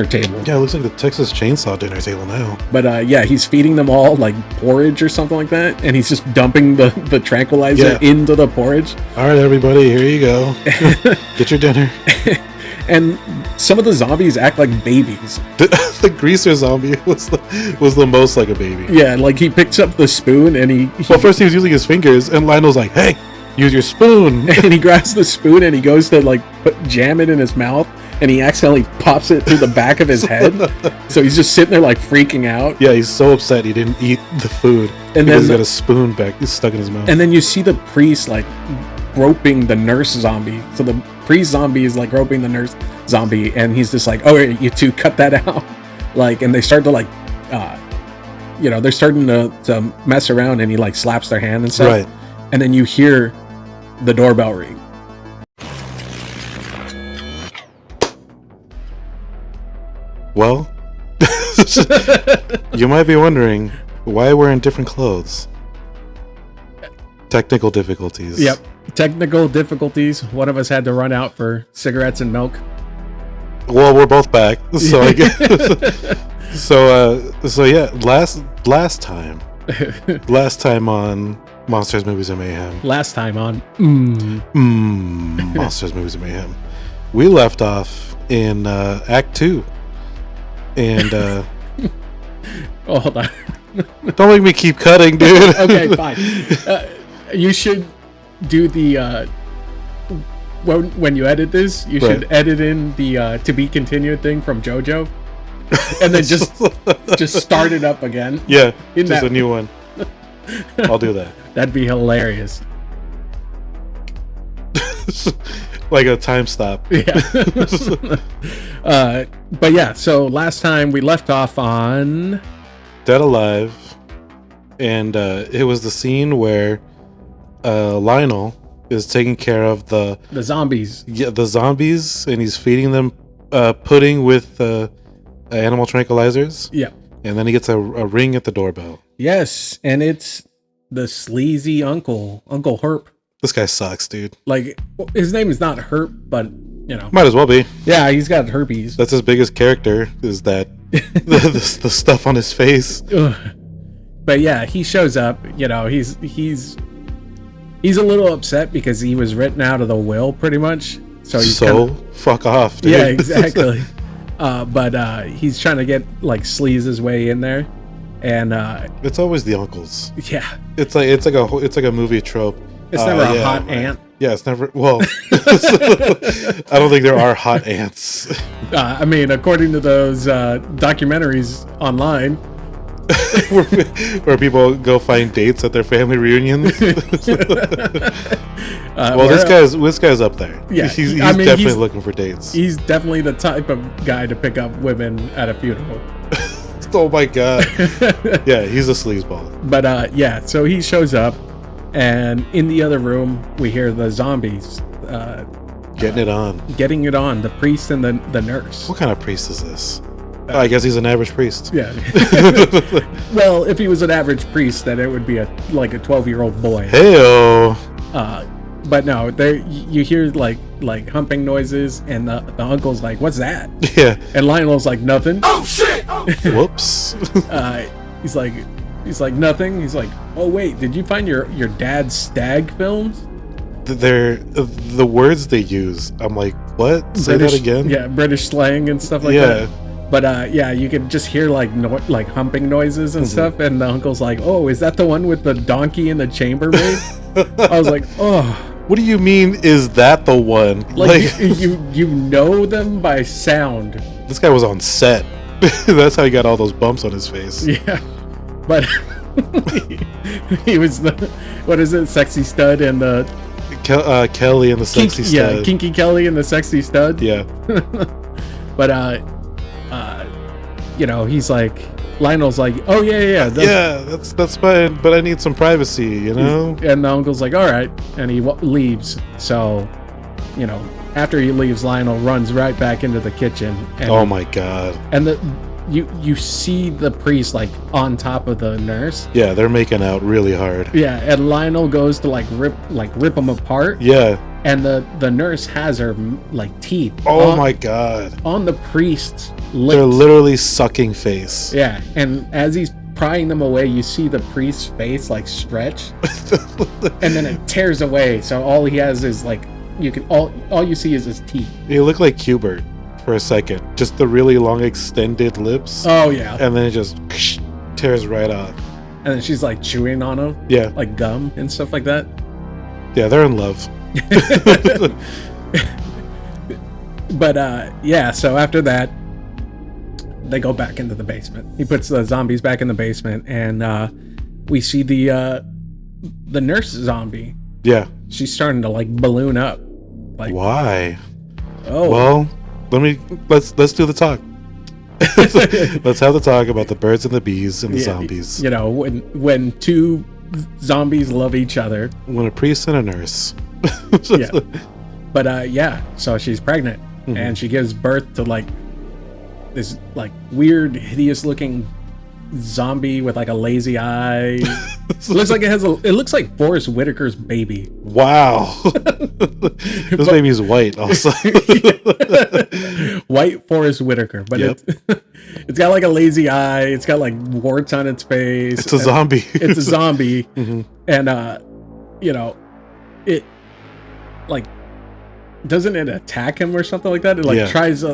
table. Yeah, it looks like the Texas Chainsaw dinner table now. But he's feeding them all like porridge or something like that, and he's just dumping the tranquilizer into the porridge. All right, everybody, here you go. Get your dinner. And some of the zombies act like babies. The greaser zombie was the most like a baby. Yeah, like he picks up the spoon and he first he was using his fingers, and Lionel's like, "Hey, use your spoon." And he grabs the spoon and he goes to like jam it in his mouth, and he accidentally pops it through the back of his head. So he's just sitting there like freaking out. Yeah, he's so upset he didn't eat the food. And then he's got a spoon stuck in his mouth. And then you see the priest like groping the nurse zombie. So the priest zombie is like groping the nurse zombie, and he's just like, "Oh, you two cut that out." Like, and they start to like they're starting to mess around, and he like slaps their hand and stuff. Right. And then you hear the doorbell ring. Well, you might be wondering why we're in different clothes. Technical difficulties. Yep. Technical difficulties. One of us had to run out for cigarettes and milk. Well, we're both back, so I guess. So yeah, last time on Monsters, Movies, and Mayhem. Last time on Monsters, Movies, and Mayhem. We left off in Act 2. And oh, hold on. Don't make me keep cutting, dude. Okay, fine. You should do the when you edit this, you should edit in the to be continued thing from JoJo, and then just start it up again. Yeah, just a new one. I'll do that. That'd be hilarious. Like a time stop. Yeah. But yeah, so last time we left off on Dead Alive, and it was the scene where Lionel is taking care of the zombies. Yeah, the zombies, and he's feeding them pudding with animal tranquilizers. Yeah. And then he gets a ring at the doorbell. Yes, and it's the sleazy Uncle Herp. This guy sucks, dude. Like, his name is not Herp, but might as well be. Yeah, he's got herpes. That's his biggest character, is that the stuff on his face. Ugh. But yeah, he shows up. He's a little upset because he was written out of the will, pretty much. So fuck off, dude. Yeah, exactly. But he's trying to get like sleaze his way in there, and it's always the uncles. Yeah, it's like a movie trope. It's never a hot aunt. Yeah, it's never. Well, I don't think there are hot aunts. I mean, according to those documentaries online, where people go find dates at their family reunions. Well, this guy's up there. Yeah, he's definitely looking for dates. He's definitely the type of guy to pick up women at a funeral. Oh my god. Yeah, he's a sleazeball. But yeah, so he shows up. And in the other room, we hear the zombies getting it on. The priest and the nurse. What kind of priest is this? I guess he's an average priest. Yeah. Well, if he was an average priest, then it would be like a 12-year-old boy. Heyo. But no, you hear like humping noises, and the uncle's like, "What's that?" Yeah. And Lionel's like, "Nothing." Oh shit! Whoops. He's like nothing. He's like, "Oh wait, did you find your dad's stag films?" They're the words they use. I'm like, what? Say that again? Yeah, British slang and stuff like that. But yeah, you can just hear like humping noises and stuff. And the uncle's like, "Oh, is that the one with the donkey and the chambermaid?" I was like, "Oh." What do you mean? Is that the one? Like you know them by sound. This guy was on set. That's how he got all those bumps on his face. Yeah, but he was the, what is it? Sexy stud and the Kelly and the sexy stud. Yeah, Kinky Kelly and the sexy stud. Yeah. But you know, he's like, Lionel's like, "Oh yeah, that's fine, but I need some privacy, you know." And the uncle's like, "All right," and he leaves. So, you know, after he leaves, Lionel runs right back into the kitchen. And, oh my god! And you see the priest like on top of the nurse. Yeah, they're making out really hard. Yeah, and Lionel goes to rip them apart. Yeah. And the nurse has her like teeth. Oh my god! On the priest's lips. They're literally sucking face. Yeah, and as he's prying them away, you see the priest's face like stretch, and then it tears away. So all he has is like all you see is his teeth. You look like Hubert for a second. Just the really long extended lips. Oh yeah. And then it just tears right off. And then she's like chewing on him. Yeah. Like gum and stuff like that. Yeah, they're in love. But yeah, so after that they go back into the basement. He puts the zombies back in the basement, and we see the nurse zombie. Yeah. She's starting to like balloon up. Like, why? Oh well, let's do the talk. Let's have the talk about the birds and the bees and the zombies. You know, when two zombies love each other. When a priest and a nurse. Yeah. But yeah, so she's pregnant, and she gives birth to like this like weird, hideous looking zombie with like a lazy eye. It looks like Forrest Whitaker's baby. Wow. This baby's white also. White Forrest Whitaker, but it's got like a lazy eye, it's got like warts on its face. It's a zombie. It's a zombie. And you know, it like doesn't it attack him or something like that? It like tries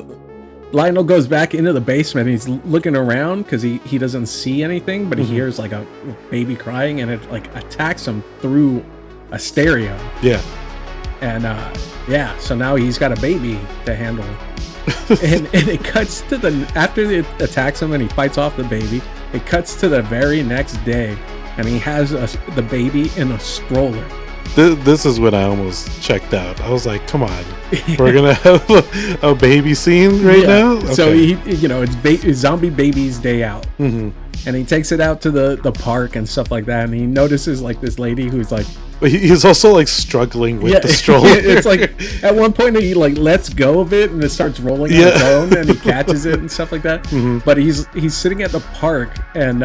Lionel goes back into the basement. He's looking around because he doesn't see anything, but he hears like a baby crying, and it like attacks him through a stereo. Yeah. And yeah, so now he's got a baby to handle. and it cuts to after it attacks him and he fights off the baby, it cuts to the very next day, and he has the baby in a stroller. This is when I almost checked out. I was like, come on, we're gonna have a baby scene right now. Okay. So he, you know, it's zombie baby's day out, and he takes it out to the park and stuff like that, and he notices like this lady who's like, he's also like struggling with the stroller. It's like at one point he like lets go of it and it starts rolling on its own, and he catches it and stuff like that. But he's sitting at the park, and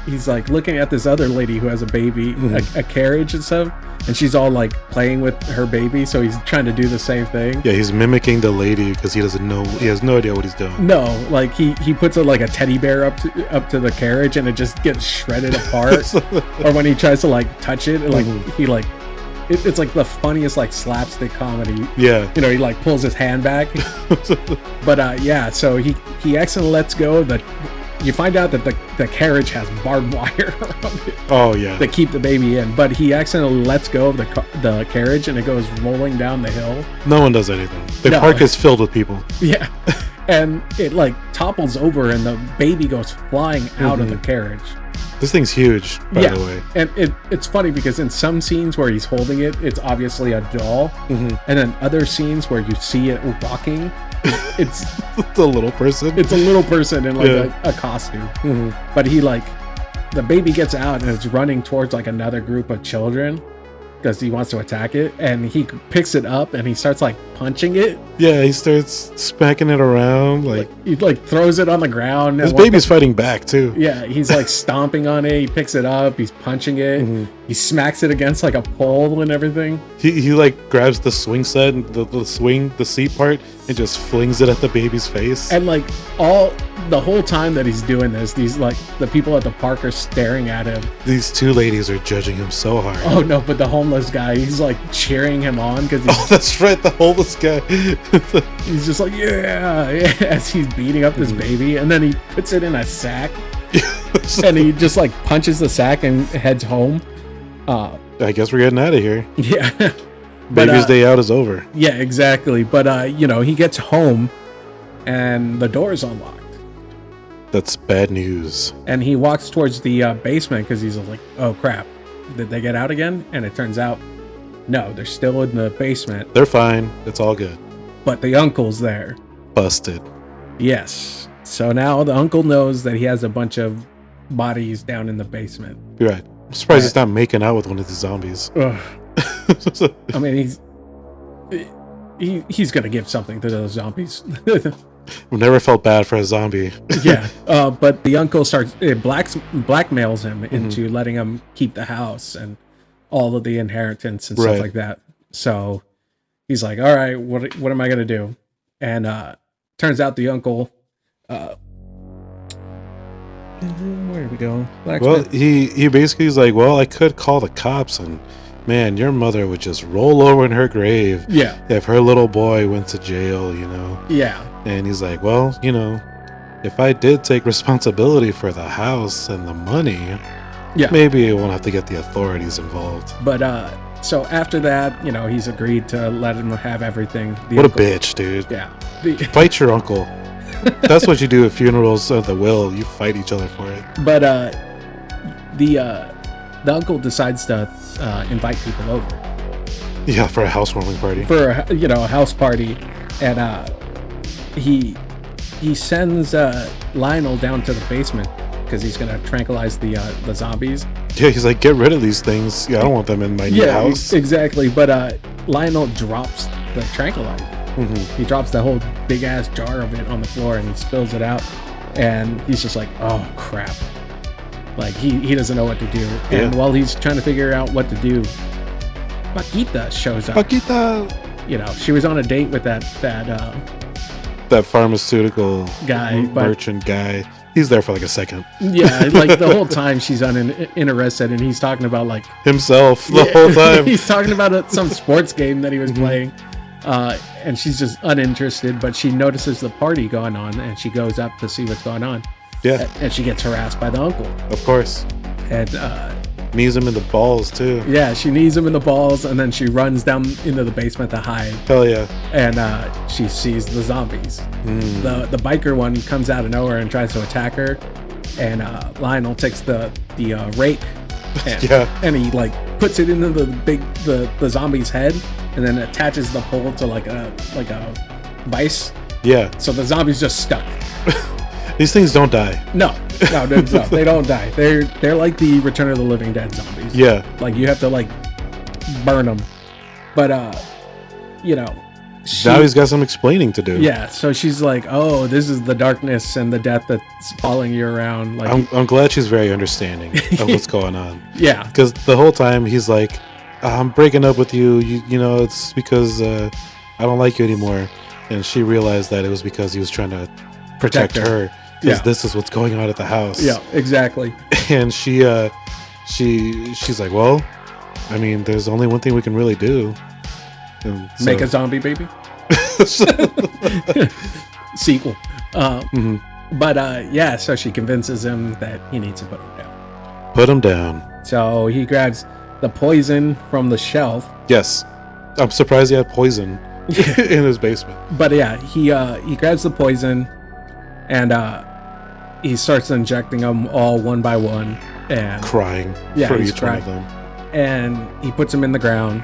he's like looking at this other lady who has a baby, a carriage and stuff, and she's all like playing with her baby. So he's trying to do the same thing. Yeah, he's mimicking the lady because he doesn't know. He has no idea what he's doing. No, like he puts like a teddy bear up to the carriage, and it just gets shredded apart. Or when he tries to like touch it, like he like. It's like the funniest like slapstick comedy. Yeah. You know, he like pulls his hand back. But yeah, so he accidentally lets go of you find out that the carriage has barbed wire around it. Oh yeah. To keep the baby in, but he accidentally lets go of the carriage, and it goes rolling down the hill. No one does anything. The park is filled with people. Yeah. And it like topples over, and the baby goes flying out of the carriage. This thing's huge, by the way. And it's funny because in some scenes where he's holding it, it's obviously a doll. And then other scenes where you see it walking, it's a little person. It's a little person in like a costume. But he like, the baby gets out and it's running towards like another group of children because he wants to attack it. And he picks it up and he starts like punching it. Yeah, he starts smacking it around. Like He like throws it on the ground. his and baby's fighting back too. Yeah, he's like stomping on it. He picks it up. He's punching it. Mm-hmm. He smacks it against like a pole and everything. He like grabs the swing set, the seat part, and just flings it at the baby's face. And like the whole time that he's doing this, these like the people at the park are staring at him. These two ladies are judging him so hard. Oh no, but the homeless guy, he's like cheering him on because Oh, that's right, the homeless guy. he's just like, yeah, as he's beating up this baby. And then he puts it in a sack and he just like punches the sack and heads home. I guess we're getting out of here. Yeah. Baby's day out is over. Yeah, exactly. But, he gets home and the door is unlocked. That's bad news. And he walks towards the basement because he's like, oh, crap. Did they get out again? And it turns out, no, they're still in the basement. They're fine. It's all good. But the uncle's there. Busted. Yes. So now the uncle knows that he has a bunch of bodies down in the basement. You're right. I'm surprised he's not making out with one of these zombies. Ugh. I mean, he's gonna give something to those zombies. I've never felt bad for a zombie. Yeah, but the uncle blackmails him into letting him keep the house and all of the inheritance and stuff like that. So he's like, "All right, what am I gonna do?" And turns out the uncle. Where did we go? Well, he basically is like, well, I could call the cops, and man, your mother would just roll over in her grave. Yeah. If her little boy went to jail, Yeah. And he's like, well, if I did take responsibility for the house and the money, maybe I won't have to get the authorities involved. But so after that, he's agreed to let him have everything. What a bitch, dude. Yeah. Fight your uncle. That's what you do at funerals of the will. You fight each other for it. But the uncle decides to invite people over. Yeah, for a housewarming party. For a house party, and he sends Lionel down to the basement because he's gonna tranquilize the zombies. Yeah, he's like, get rid of these things. Yeah, I don't want them in my new house. Exactly. But Lionel drops the tranquilizer. He drops the whole big ass jar of it on the floor and he spills it out, and he's just like, oh crap, like he doesn't know what to do. And while he's trying to figure out what to do, Paquita shows up. Paquita, she was on a date with that pharmaceutical guy, merchant guy. He's there for like a second. Yeah, like the whole time she's uninterested, and he's talking about like himself the whole time. He's talking about some sports game that he was playing. And she's just uninterested, but she notices the party going on and she goes up to see what's going on. Yeah. And she gets harassed by the uncle. Of course. And knees him in the balls too. Yeah, she knees him in the balls and then she runs down into the basement to hide. Hell yeah. And she sees the zombies. The biker one comes out of nowhere and tries to attack her. And Lionel takes the rake and he like puts it into the zombie's head and then attaches the pole to like a vice. Yeah. So the zombie's just stuck. These things don't die. No, they don't die. They're like the Return of the Living Dead zombies. Yeah. Like you have to like burn them. But now he's got some explaining to do. Yeah. So she's like, oh, this is the darkness and the death that's following you around. Like I'm glad she's very understanding of what's going on. Yeah. Because the whole time he's like, I'm breaking up with you. It's because I don't like you anymore. And she realized that it was because he was trying to protect her. Because this is what's going on at the house. Yeah, exactly. And she's like, well, I mean, there's only one thing we can really do. Make a zombie baby. Sequel. But so she convinces him that he needs to put him down. Put him down. So he grabs the poison from the shelf. Yes. I'm surprised he had poison in his basement. But he grabs the poison and he starts injecting them all one by one and crying for each one of them. And he puts them in the ground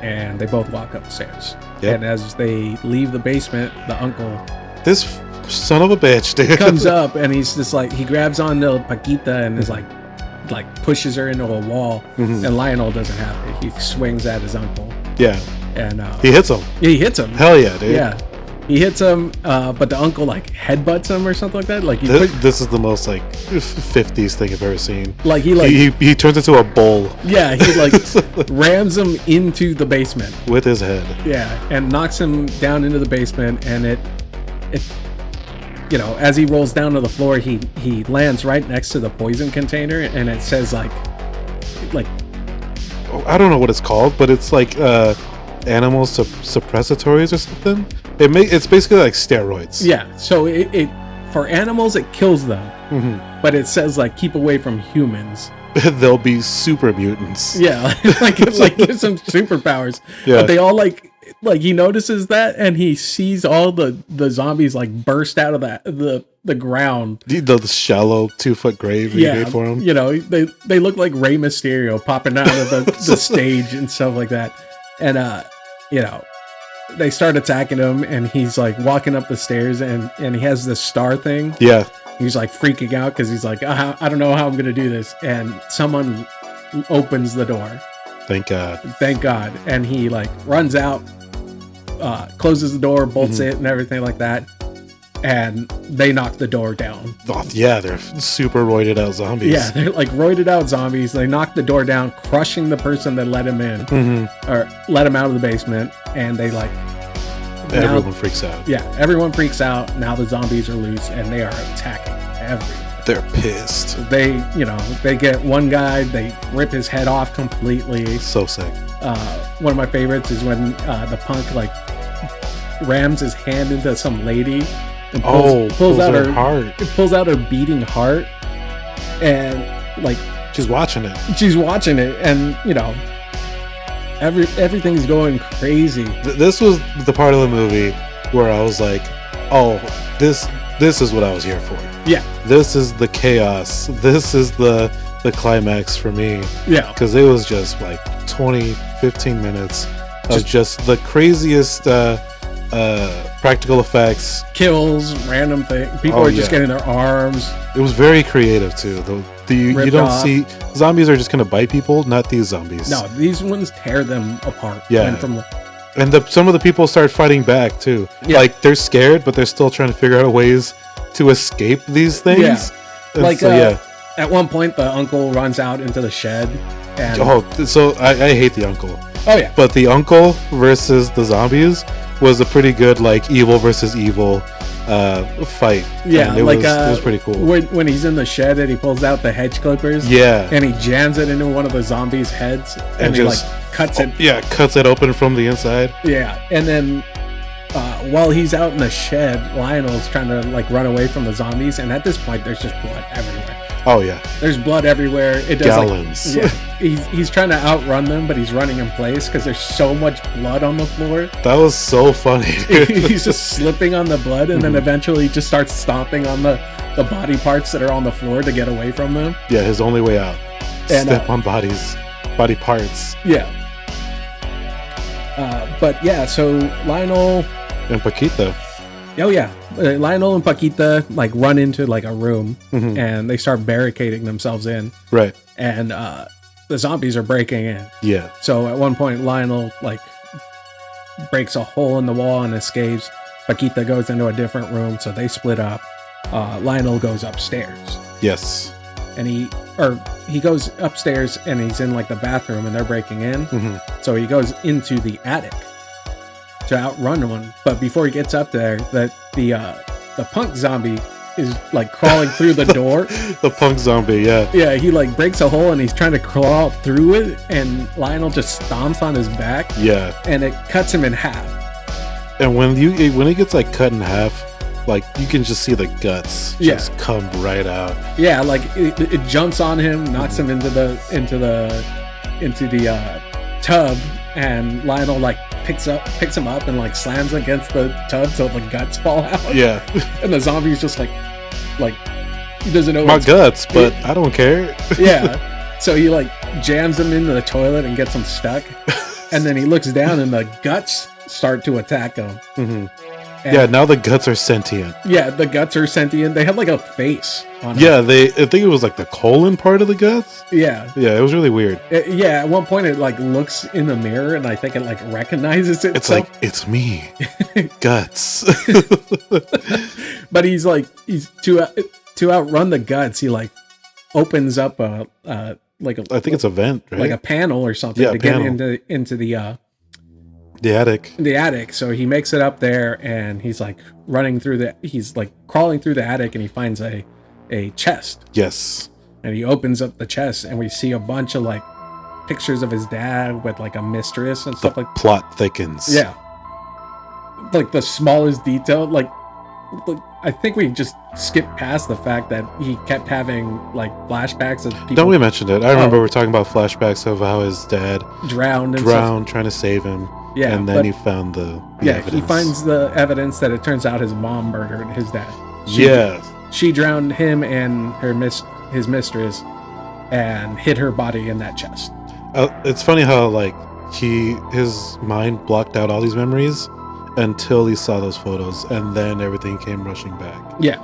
and they both walk upstairs. Yep. And as they leave the basement, the uncle, this son of a bitch, dude, comes up and he's just like, he grabs onto Paquita and is like pushes her into a wall. And Lionel doesn't have it. He swings at his uncle. Yeah. and he hits him. he hits him. Hell yeah, dude. Yeah, he hits him, but the uncle like headbutts him or something like that. Like This is the most like 50s thing I've ever seen. like he turns into a bull. Yeah, he like rams him into the basement with his head. Yeah, and knocks him down into the basement, and it you know, as he rolls down to the floor, he lands right next to the poison container, and it says like I don't know what it's called, but it's like animal suppositories or something. It's basically like steroids. Yeah, so it for animals it kills them, but it says like keep away from humans. They'll be super mutants. Yeah, like it's like gives them superpowers. Yeah. But they all like he notices that, and he sees all the zombies like burst out of the ground. The shallow 2-foot grave you made for him. You know, they look like Rey Mysterio popping out of the stage and stuff like that. And you know, they start attacking him, and he's like walking up the stairs, and he has this star thing. Yeah. He's like freaking out because he's like, I don't know how I'm gonna do this. And someone opens the door. Thank God. And he like runs out, closes the door, bolts it, and everything like that. And they knock the door down. Oh, yeah, they're super roided out zombies. Yeah, they're like roided out zombies. They knock the door down, crushing the person that let him in, or let him out of the basement. And they like everyone freaks out. Yeah, everyone freaks out. Now the zombies are loose, and they are attacking everyone. They're pissed. They get one guy, they rip his head off completely. So sick. One of my favorites is when the punk like rams his hand into some lady and pulls out her heart. It pulls out her beating heart, and like she's watching it. And you know, everything's going crazy. This was the part of the movie where I was like, oh, this is what I was here for. Yeah. This is the chaos. This is the climax for me. Yeah. Because it was just like 15 minutes of just the craziest practical effects. Kills, random things. People are just getting their arms. It was very creative too. You don't see zombies are just gonna bite people, not these zombies. No, these ones tear them apart. Yeah. And some of the people start fighting back too. Yeah. Like they're scared, but they're still trying to figure out ways to escape these things. Yeah. Like at one point the uncle runs out into the shed. And so I hate the uncle. Oh yeah. But the uncle versus the zombies was a pretty good like evil versus evil fight. Yeah, and it was pretty cool. When he's in the shed and he pulls out the hedge clippers. Yeah. And he jams it into one of the zombies' heads and he just like cuts it. Yeah, cuts it open from the inside. Yeah. And then while he's out in the shed, Lionel's trying to like run away from the zombies, and at this point there's just blood everywhere. Oh yeah. There's blood everywhere. It does gallons. Like, yeah, he's trying to outrun them, but he's running in place because there's so much blood on the floor. That was so funny. He's just slipping on the blood, and then eventually just starts stomping on the body parts that are on the floor to get away from them. Yeah, his only way out. And, step on body parts. Yeah. But yeah, so Lionel and Paquita. Oh yeah, Lionel and Paquita like run into like a room, and they start barricading themselves in. Right. And the zombies are breaking in. Yeah. So at one point, Lionel like breaks a hole in the wall and escapes. Paquita goes into a different room, so they split up. Lionel goes upstairs. Yes. And he goes upstairs and he's in like the bathroom, and they're breaking in. So he goes into the attic to outrun one, but before he gets up there, the punk zombie is like crawling through the door. The punk zombie, yeah. Yeah, he like breaks a hole and he's trying to crawl through it, and Lionel just stomps on his back. Yeah. And it cuts him in half. And when he gets like cut in half, like you can just see the guts just come right out. Yeah, like it jumps on him, knocks him into the tub, and Lionel like picks him up and like slams against the tub so the guts fall out. Yeah. And the zombie's just like he doesn't know my guts, but I don't care. Yeah. So he like jams him into the toilet and gets him stuck. And then he looks down and the guts start to attack him. And Yeah, now the guts are sentient. yeah, the guts are sentient. They have like a face on Yeah, them. I think it was like the colon part of the guts. Yeah. Yeah, it was really weird. Yeah, at one point it like looks in the mirror and I think it like recognizes itself. It's like, it's me. Guts. But he's to outrun the guts, he like opens up a like a I think it's a vent, right? like a panel or something Yeah, to panel. get into the attic. So he makes it up there and he's like he's like crawling through the attic and he finds a chest. Yes. And he opens up the chest and we see a bunch of like pictures of his dad with like a mistress and stuff The like plot thickens. yeah, like the smallest detail. Like I think we just skipped past the fact that he kept having like flashbacks of people Don't we mention it? I remember we were talking about flashbacks of how his dad drowned and stuff. trying to save him. Yeah, and then but- he found the Yeah, evidence. he finds the evidence that it turns out his mom murdered his dad. She drowned him and his mistress and hid her body in that chest. It's funny how like his mind blocked out all these memories until he saw those photos, and then everything came rushing back. Yeah.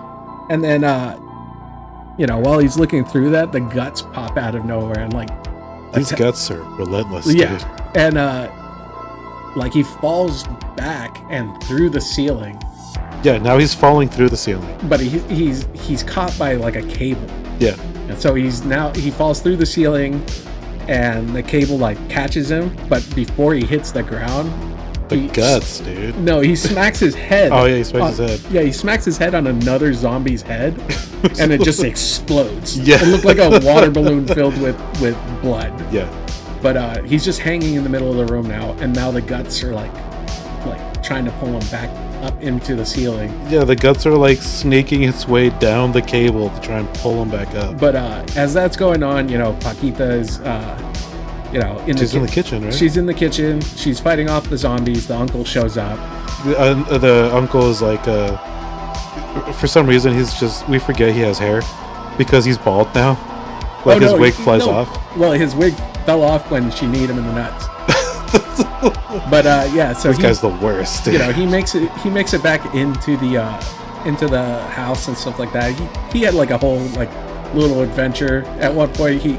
And then while he's looking through that, the guts pop out of nowhere and like These guts are relentless. yeah. Dude. And like he falls back and through the ceiling, Yeah, now he's falling through the ceiling. but he's caught by like a cable. Yeah. And so he falls through the ceiling and the cable like catches him, but before he hits the ground, The guts, dude. No, he smacks his head. Oh yeah, he smacks his head. Yeah, he smacks his head on another zombie's head, and it just explodes. Yeah. It looked like a water balloon filled with blood. Yeah. But he's just hanging in the middle of the room now, and now the guts are like trying to pull him back up into the ceiling. Yeah, the guts are like snaking its way down the cable to try and pull him back up. But as that's going on, Paquita is She's in the kitchen, right? She's in the kitchen. She's fighting off the zombies. The uncle shows up. The uncle is like, for some reason, we forget he has hair because he's bald now. Like his wig flies off. Well, his wig fell off when she kneed him in the nuts. But yeah, so This guy's the worst. he makes it back into the house and stuff like that. He had like a whole like little adventure. At one point, he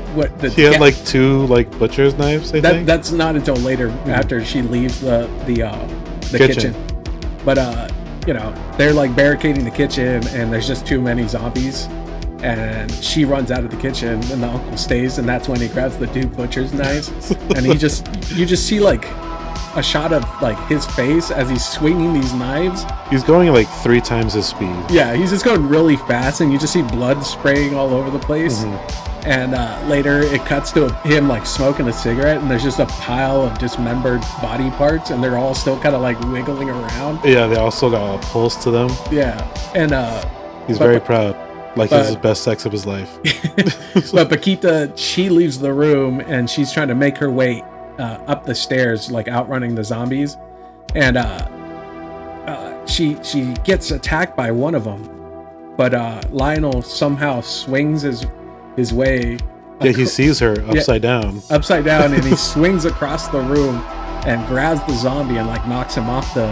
had like two like butcher's knives. I think that's not until later after she leaves the kitchen. But they're like barricading the kitchen, and there's just too many zombies. And she runs out of the kitchen, and the uncle stays, and that's when he grabs the two butcher's knives, and you just see like a shot of like his face as he's swinging these knives. He's going like 3 times his speed. Yeah, he's just going really fast, and you just see blood spraying all over the place. Mm-hmm. And later it cuts to him like smoking a cigarette, and there's just a pile of dismembered body parts, and they're all still kind of like wiggling around. Yeah, they also got a pulse to them. Yeah, and he's very proud. Like this is the best sex of his life. But Paquita, she leaves the room and she's trying to make her way up the stairs, like outrunning the zombies. And she gets attacked by one of them. But Lionel somehow swings his way. Yeah, he sees her upside down. Upside down, and he swings across the room and grabs the zombie and like knocks him off the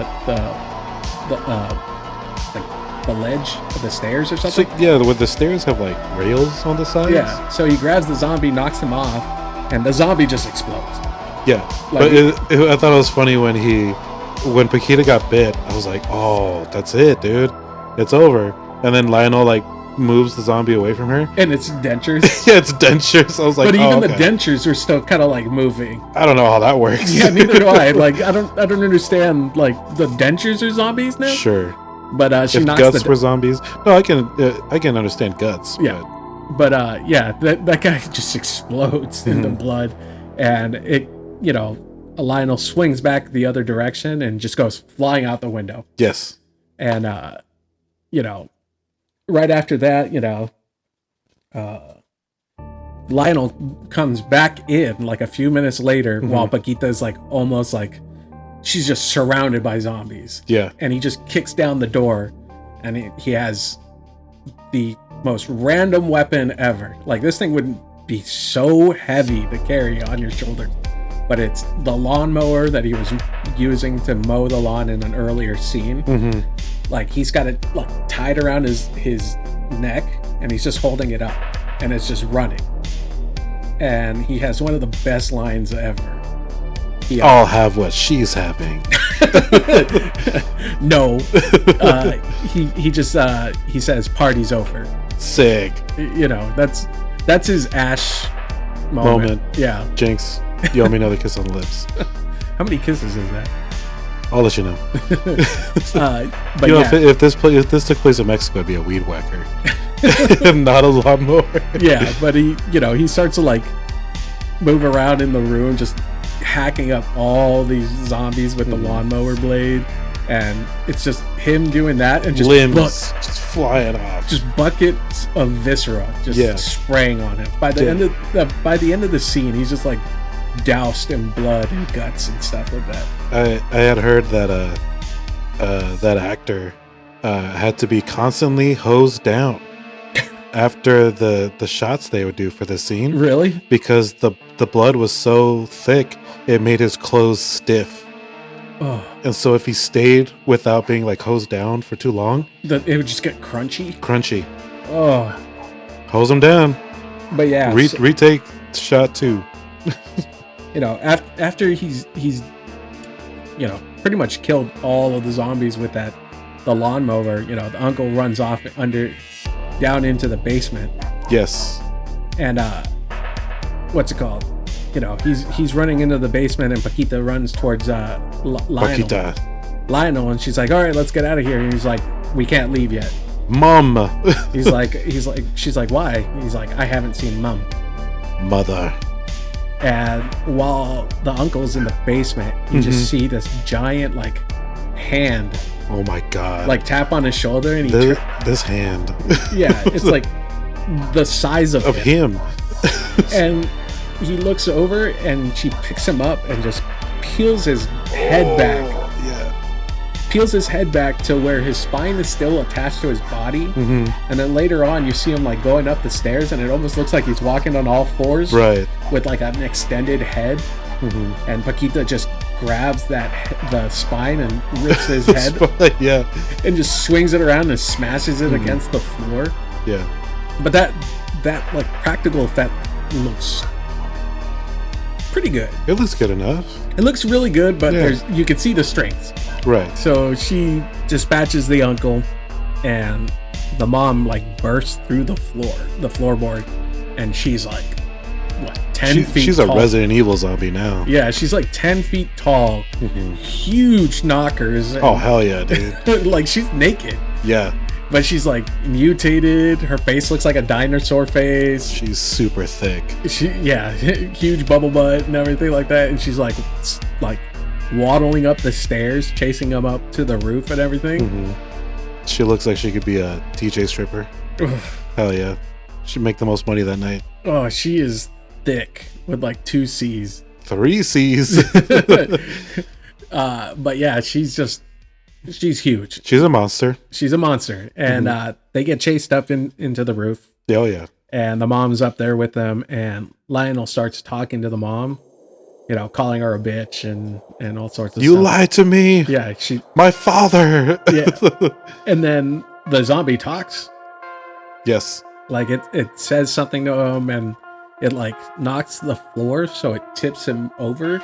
ledge of the stairs or something. So, yeah, the stairs have like rails on the sides. Yeah, so he grabs the zombie, knocks him off, and the zombie just explodes. Yeah, Like, but I thought it was funny when Paquita got bit. I was like, oh, that's it, dude, it's over. And then Lionel like moves the zombie away from her, and it's dentures. Yeah, it's dentures. I was like, but even okay. the dentures are still kind of like moving. I don't know how that works. Yeah, neither do I. Like, I don't understand. Like, the dentures are zombies now. Sure. But she if knocks guts were zombies, no, I can understand guts. Yeah, but yeah, that guy just explodes into blood, and it, Lionel swings back the other direction and just goes flying out the window. Yes. And right after that, Lionel comes back in like a few minutes later while Paquita is like almost like she's just surrounded by zombies. Yeah. And he just kicks down the door, and he has the most random weapon ever. Like, this thing wouldn't be so heavy to carry on your shoulder. but it's the lawnmower that he was using to mow the lawn in an earlier scene. Like he's got it like tied around his neck, and he's just holding it up, and it's just running. And he has one of the best lines ever. I'll have what she's having. No, he just he says party's over. Sick. You know, that's his Ash moment. Yeah. Jinx, you owe me another kiss on the lips. How many kisses is that? I'll let you know. But you know, yeah. if this took place in Mexico, it'd be a weed whacker, not a lawnmower. Yeah, but he starts to like move around in the room, just hacking up all these zombies with the lawnmower blade, and it's just him doing that, and just limbs just flying off, just buckets of viscera just spraying on him. By the end of the scene, he's just like doused in blood and guts and stuff like that. I had heard that that actor had to be constantly hosed down after the shots they would do for the scene. Really? Because the blood was so thick, it made his clothes stiff. Oh. And so if he stayed without being like hosed down for too long, it would just get crunchy. Oh. Hose him down. But yeah. Retake shot 2. You know, after he's pretty much killed all of the zombies with the lawnmower, the uncle runs off down into the basement. Yes. And what's it called? He's running into the basement, and Paquita runs towards Lionel, and she's like, "All right, let's get out of here." And he's like, "We can't leave yet, Mom." She's like, "Why?" He's like, "I haven't seen Mom." Mother. And while the uncle's in the basement, you just see this giant like hand. Oh my god! Like tap on his shoulder, and this hand. Yeah, it's like the size of him. And he looks over, and she picks him up and just peels his head back. Yeah. Peels his head back to where his spine is still attached to his body. And then later on, you see him like going up the stairs, and it almost looks like he's walking on all fours. Right. With like an extended head. And Paquita just grabs the spine and rips his head. Yeah. And just swings it around and smashes it against the floor. Yeah. But that like practical effect looks pretty good. It looks good enough. It looks really good, but you can see the strengths. Right. So she dispatches the uncle, and the mom like bursts through the floorboard, and she's like, what, 10 feet she's tall. A Resident Evil zombie now. Yeah, she's like 10 feet tall, huge knockers. Oh, hell yeah, dude. Like she's naked. Yeah. But she's like mutated. Her face looks like a dinosaur face. She's super thick. Huge bubble butt and everything like that. And she's like waddling up the stairs, chasing them up to the roof and everything. She looks like she could be a DJ stripper. Hell yeah. She'd make the most money that night. Oh, she is thick with like 2 C's. 3 C's. But yeah, she's huge. She's a monster. And they get chased up into the roof. Oh yeah. And the mom's up there with them, and Lionel starts talking to the mom, calling her a bitch and all sorts of stuff. You lied to me. Yeah, my father. Yeah. And then the zombie talks. Yes. Like it says something to him, and it like knocks the floor, so it tips him over.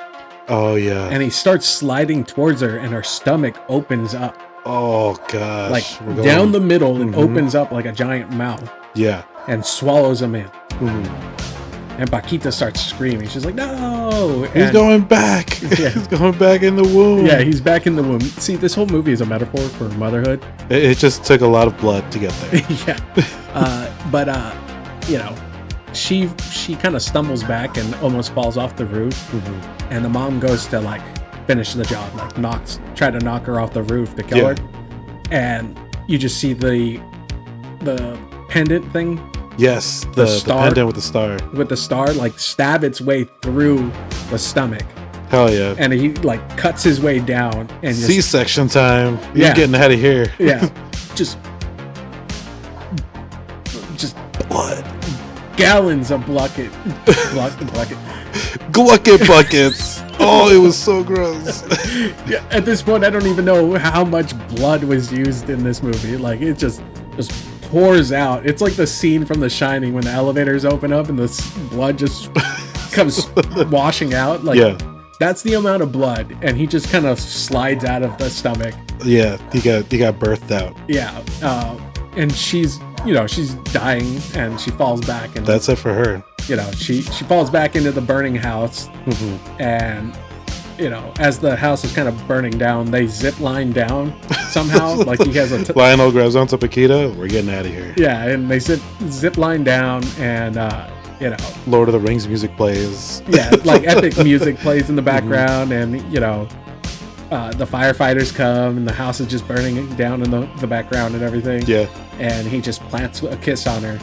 Oh yeah. And he starts sliding towards her, and her stomach opens up. Oh gosh. Like down the middle, it opens up like a giant mouth. Yeah. And swallows him in. And Paquita starts screaming. She's like, "No!" He's going back. Yeah. He's going back in the womb. Yeah, he's back in the womb. See, this whole movie is a metaphor for motherhood. It just took a lot of blood to get there. Yeah. But she kind of stumbles back and almost falls off the roof. And the mom goes to like finish the job, like try to knock her off the roof to kill her. And you just see the pendant thing. Yes, the pendant with the star. With the star, like stab its way through the stomach. Hell yeah. And he like cuts his way down and C-section time. He's getting out of here. Yeah. Just blood. Gallons of bucket. Glucket buckets. Oh, it was so gross. Yeah, at this point, I don't even know how much blood was used in this movie. Like, it just pours out. It's like the scene from The Shining when the elevators open up and the blood just comes washing out. Like, yeah. That's the amount of blood, and he just kind of slides out of the stomach. Yeah, he got birthed out. Yeah, and she's dying, and she falls back, and that's it for her. She falls back into the burning house, and as the house is kind of burning down, they zip line down somehow. Like he has a Lionel grabs onto Paquita. We're getting out of here. Yeah, and they zip line down, and Lord of the Rings music plays. Yeah, like epic music plays in the background, and the firefighters come, and the house is just burning down in the background and everything. Yeah, and he just plants a kiss on her.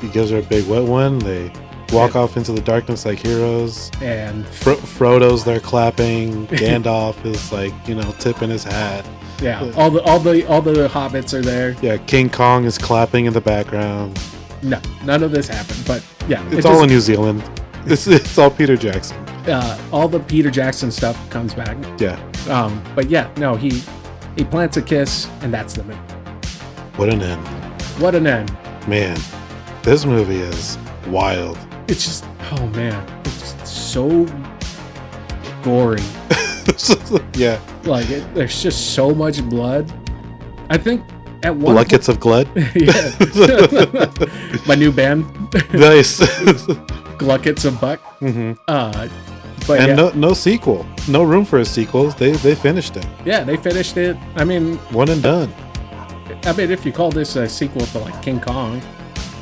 He gives her a big wet one. They walk off into the darkness like heroes. And Frodo's there clapping. Gandalf is like tipping his hat. Yeah, all the hobbits are there. Yeah, King Kong is clapping in the background. No, none of this happened. But yeah, it's all in New Zealand. It's all Peter Jackson. All the Peter Jackson stuff comes back. Yeah. But yeah, no, he plants a kiss, and that's the movie. What an end. What an end. Man, this movie is wild. It's just, oh man, it's just so gory. Yeah. Like, there's just so much blood. I think at one Buckets of blood. Yeah. My new band. Nice. Gluckets of Buck. But and yeah. no sequel. No room for a sequel. They finished it. Yeah, they finished it. I mean, one and done. I mean, if you call this a sequel to like King Kong.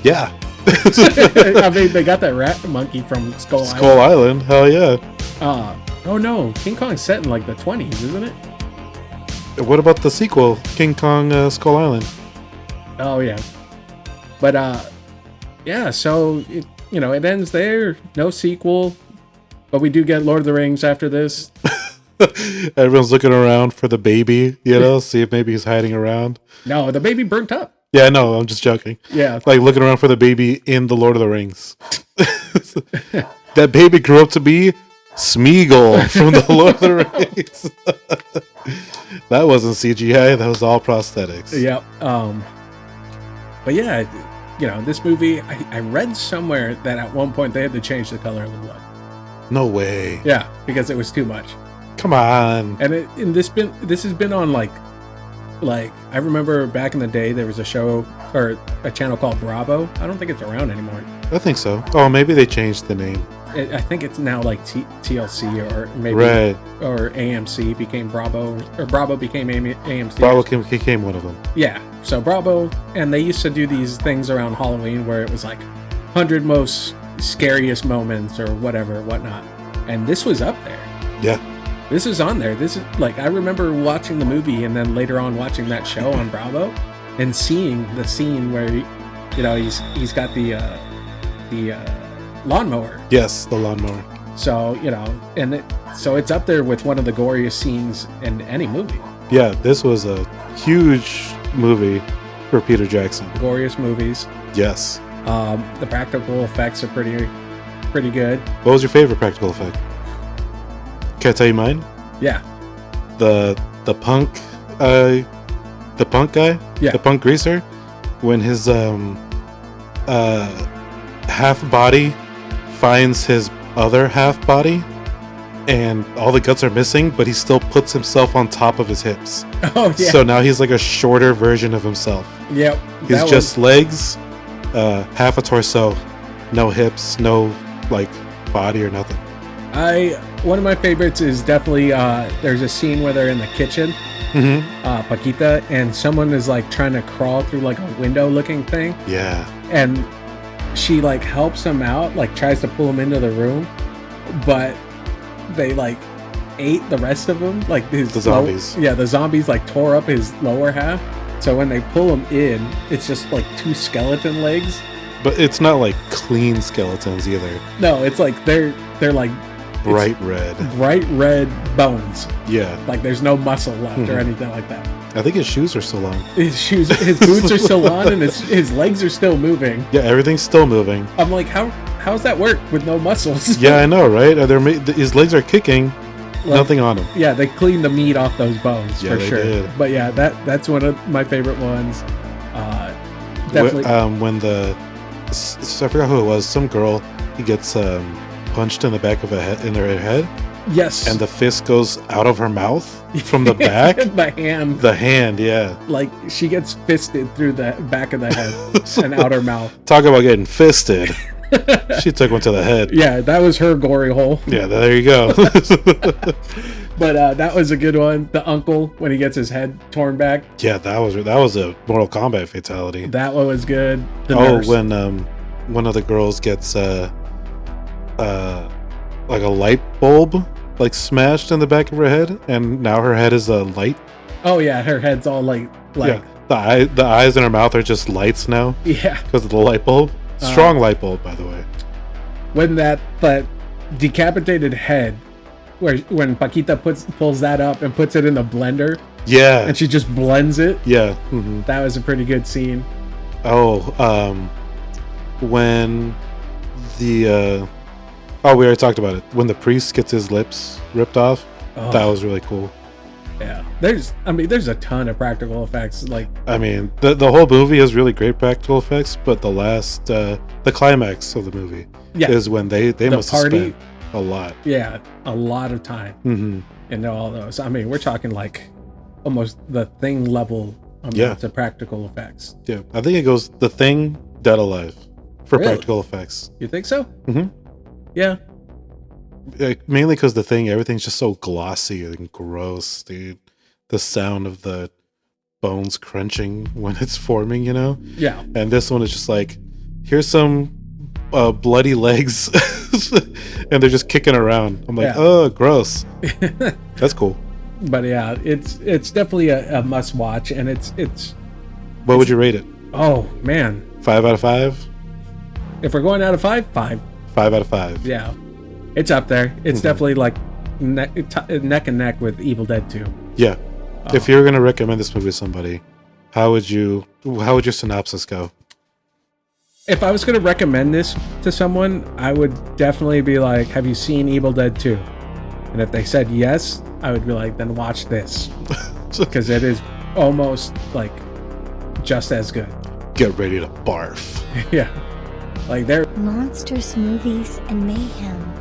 Yeah. I mean, they got that rat monkey from Skull Island. Hell yeah. Oh no, King Kong's set in like the 20s, isn't it? What about the sequel, King Kong Skull Island? Oh yeah. But yeah, so it ends there. No sequel. But we do get Lord of the Rings after this. Everyone's looking around for the baby, see if maybe he's hiding around. No, the baby burnt up. Yeah, no, I'm just joking. Yeah. Like looking around for the baby in the Lord of the Rings. That baby grew up to be Smeagol from the Lord of the Rings. That wasn't CGI, that was all prosthetics. Yep. But yeah, this movie, I read somewhere that at one point they had to change the color of the blood. No way. Yeah, because it was too much. Come on. And this has been on like I remember back in the day there was a show or a channel called Bravo. I don't think it's around anymore. I think so. Oh, maybe they changed the name. I think it's now like TLC or maybe right. Or AMC became Bravo or Bravo became AMC. Bravo became one of them. Yeah. So Bravo, and they used to do these things around Halloween where it was like 100 most scariest moments or whatnot. And this was up there. Yeah. This is on there. This is like, I remember watching the movie and then later on watching that show on Bravo and seeing the scene where he's got the lawnmower. Yes, the lawnmower. So, so it's up there with one of the goriest scenes in any movie. Yeah, this was a huge movie for Peter Jackson. Goriest movies. Yes. The practical effects are pretty good. What was your favorite practical effect? Can I tell you mine? Yeah. The punk guy? Yeah. The punk greaser? When his half body finds his other half body and all the guts are missing, but he still puts himself on top of his hips. Oh yeah. So now he's like a shorter version of himself. Yep. He's just legs, half a torso, no hips, no like body or nothing. One of my favorites is definitely there's a scene where they're in the kitchen, Paquita, and someone is like trying to crawl through like a window looking thing. Yeah. And she like helps him out, like tries to pull him into the room, but they like ate the rest of him, like the zombies. The zombies like tore up his lower half. So when they pull him in, it's just like two skeleton legs. But it's not like clean skeletons either. No, it's like they're like bright red bones. Yeah. Like there's no muscle left or anything like that. I think his shoes are still on. His boots are still on, and his legs are still moving. Yeah, everything's still moving. I'm like, how's that work with no muscles? Yeah, I know, right? His legs are kicking, nothing on them. Yeah, they cleaned the meat off those bones for they sure. did. But yeah, that's one of my favorite ones. Definitely. When I forgot who it was. Some girl, he gets punched in the back of in her head. Yes. And the fist goes out of her mouth from the back. The hand, yeah. Like she gets fisted through the back of the head and out her mouth. Talk about getting fisted. She took one to the head. Yeah, that was her gory hole. Yeah, there you go. But that was a good one. The uncle, when he gets his head torn back. Yeah, that was a Mortal Kombat fatality. That one was good. When one of the girls gets like a light bulb smashed in the back of her head, and now her head is a light. Oh yeah, her head's all like yeah, the eyes in her mouth are just lights now. Yeah, because of the light bulb. Strong light bulb, by the way. When that decapitated head, when Paquita pulls that up and puts it in the blender. Yeah, and she just blends it. Yeah, that was a pretty good scene. When the we already talked about it. When the priest gets his lips ripped off, that was really cool. Yeah, there's a ton of practical effects. The whole movie has really great practical effects, but the climax of the movie is when they must have spent a lot. Yeah, a lot of time into all those. We're talking almost the Thing level amounts of practical effects. Yeah, I think it goes The Thing, Dead Alive for practical effects. You think so? Mm-hmm. Yeah. Mainly because The Thing, everything's just so glossy and gross, dude. The sound of the bones crunching when it's forming, Yeah. And this one is just here's some bloody legs, and they're just kicking around. I'm oh, gross. That's cool. But yeah, it's definitely a must watch, and it's. What would you rate it? Oh man, 5 out of 5. If we're going out of 5, 5 out of 5. Yeah, it's up there. It's definitely neck and neck with Evil Dead 2. Yeah. If you're gonna recommend this movie to somebody, how would your synopsis go? If I was gonna recommend this to someone, I would definitely be like, "Have you seen Evil Dead 2?" And if they said yes, I would be like, "Then watch this," because it is almost just as good. Get ready to barf. Yeah. They're Monsters, Movies, and Mayhem.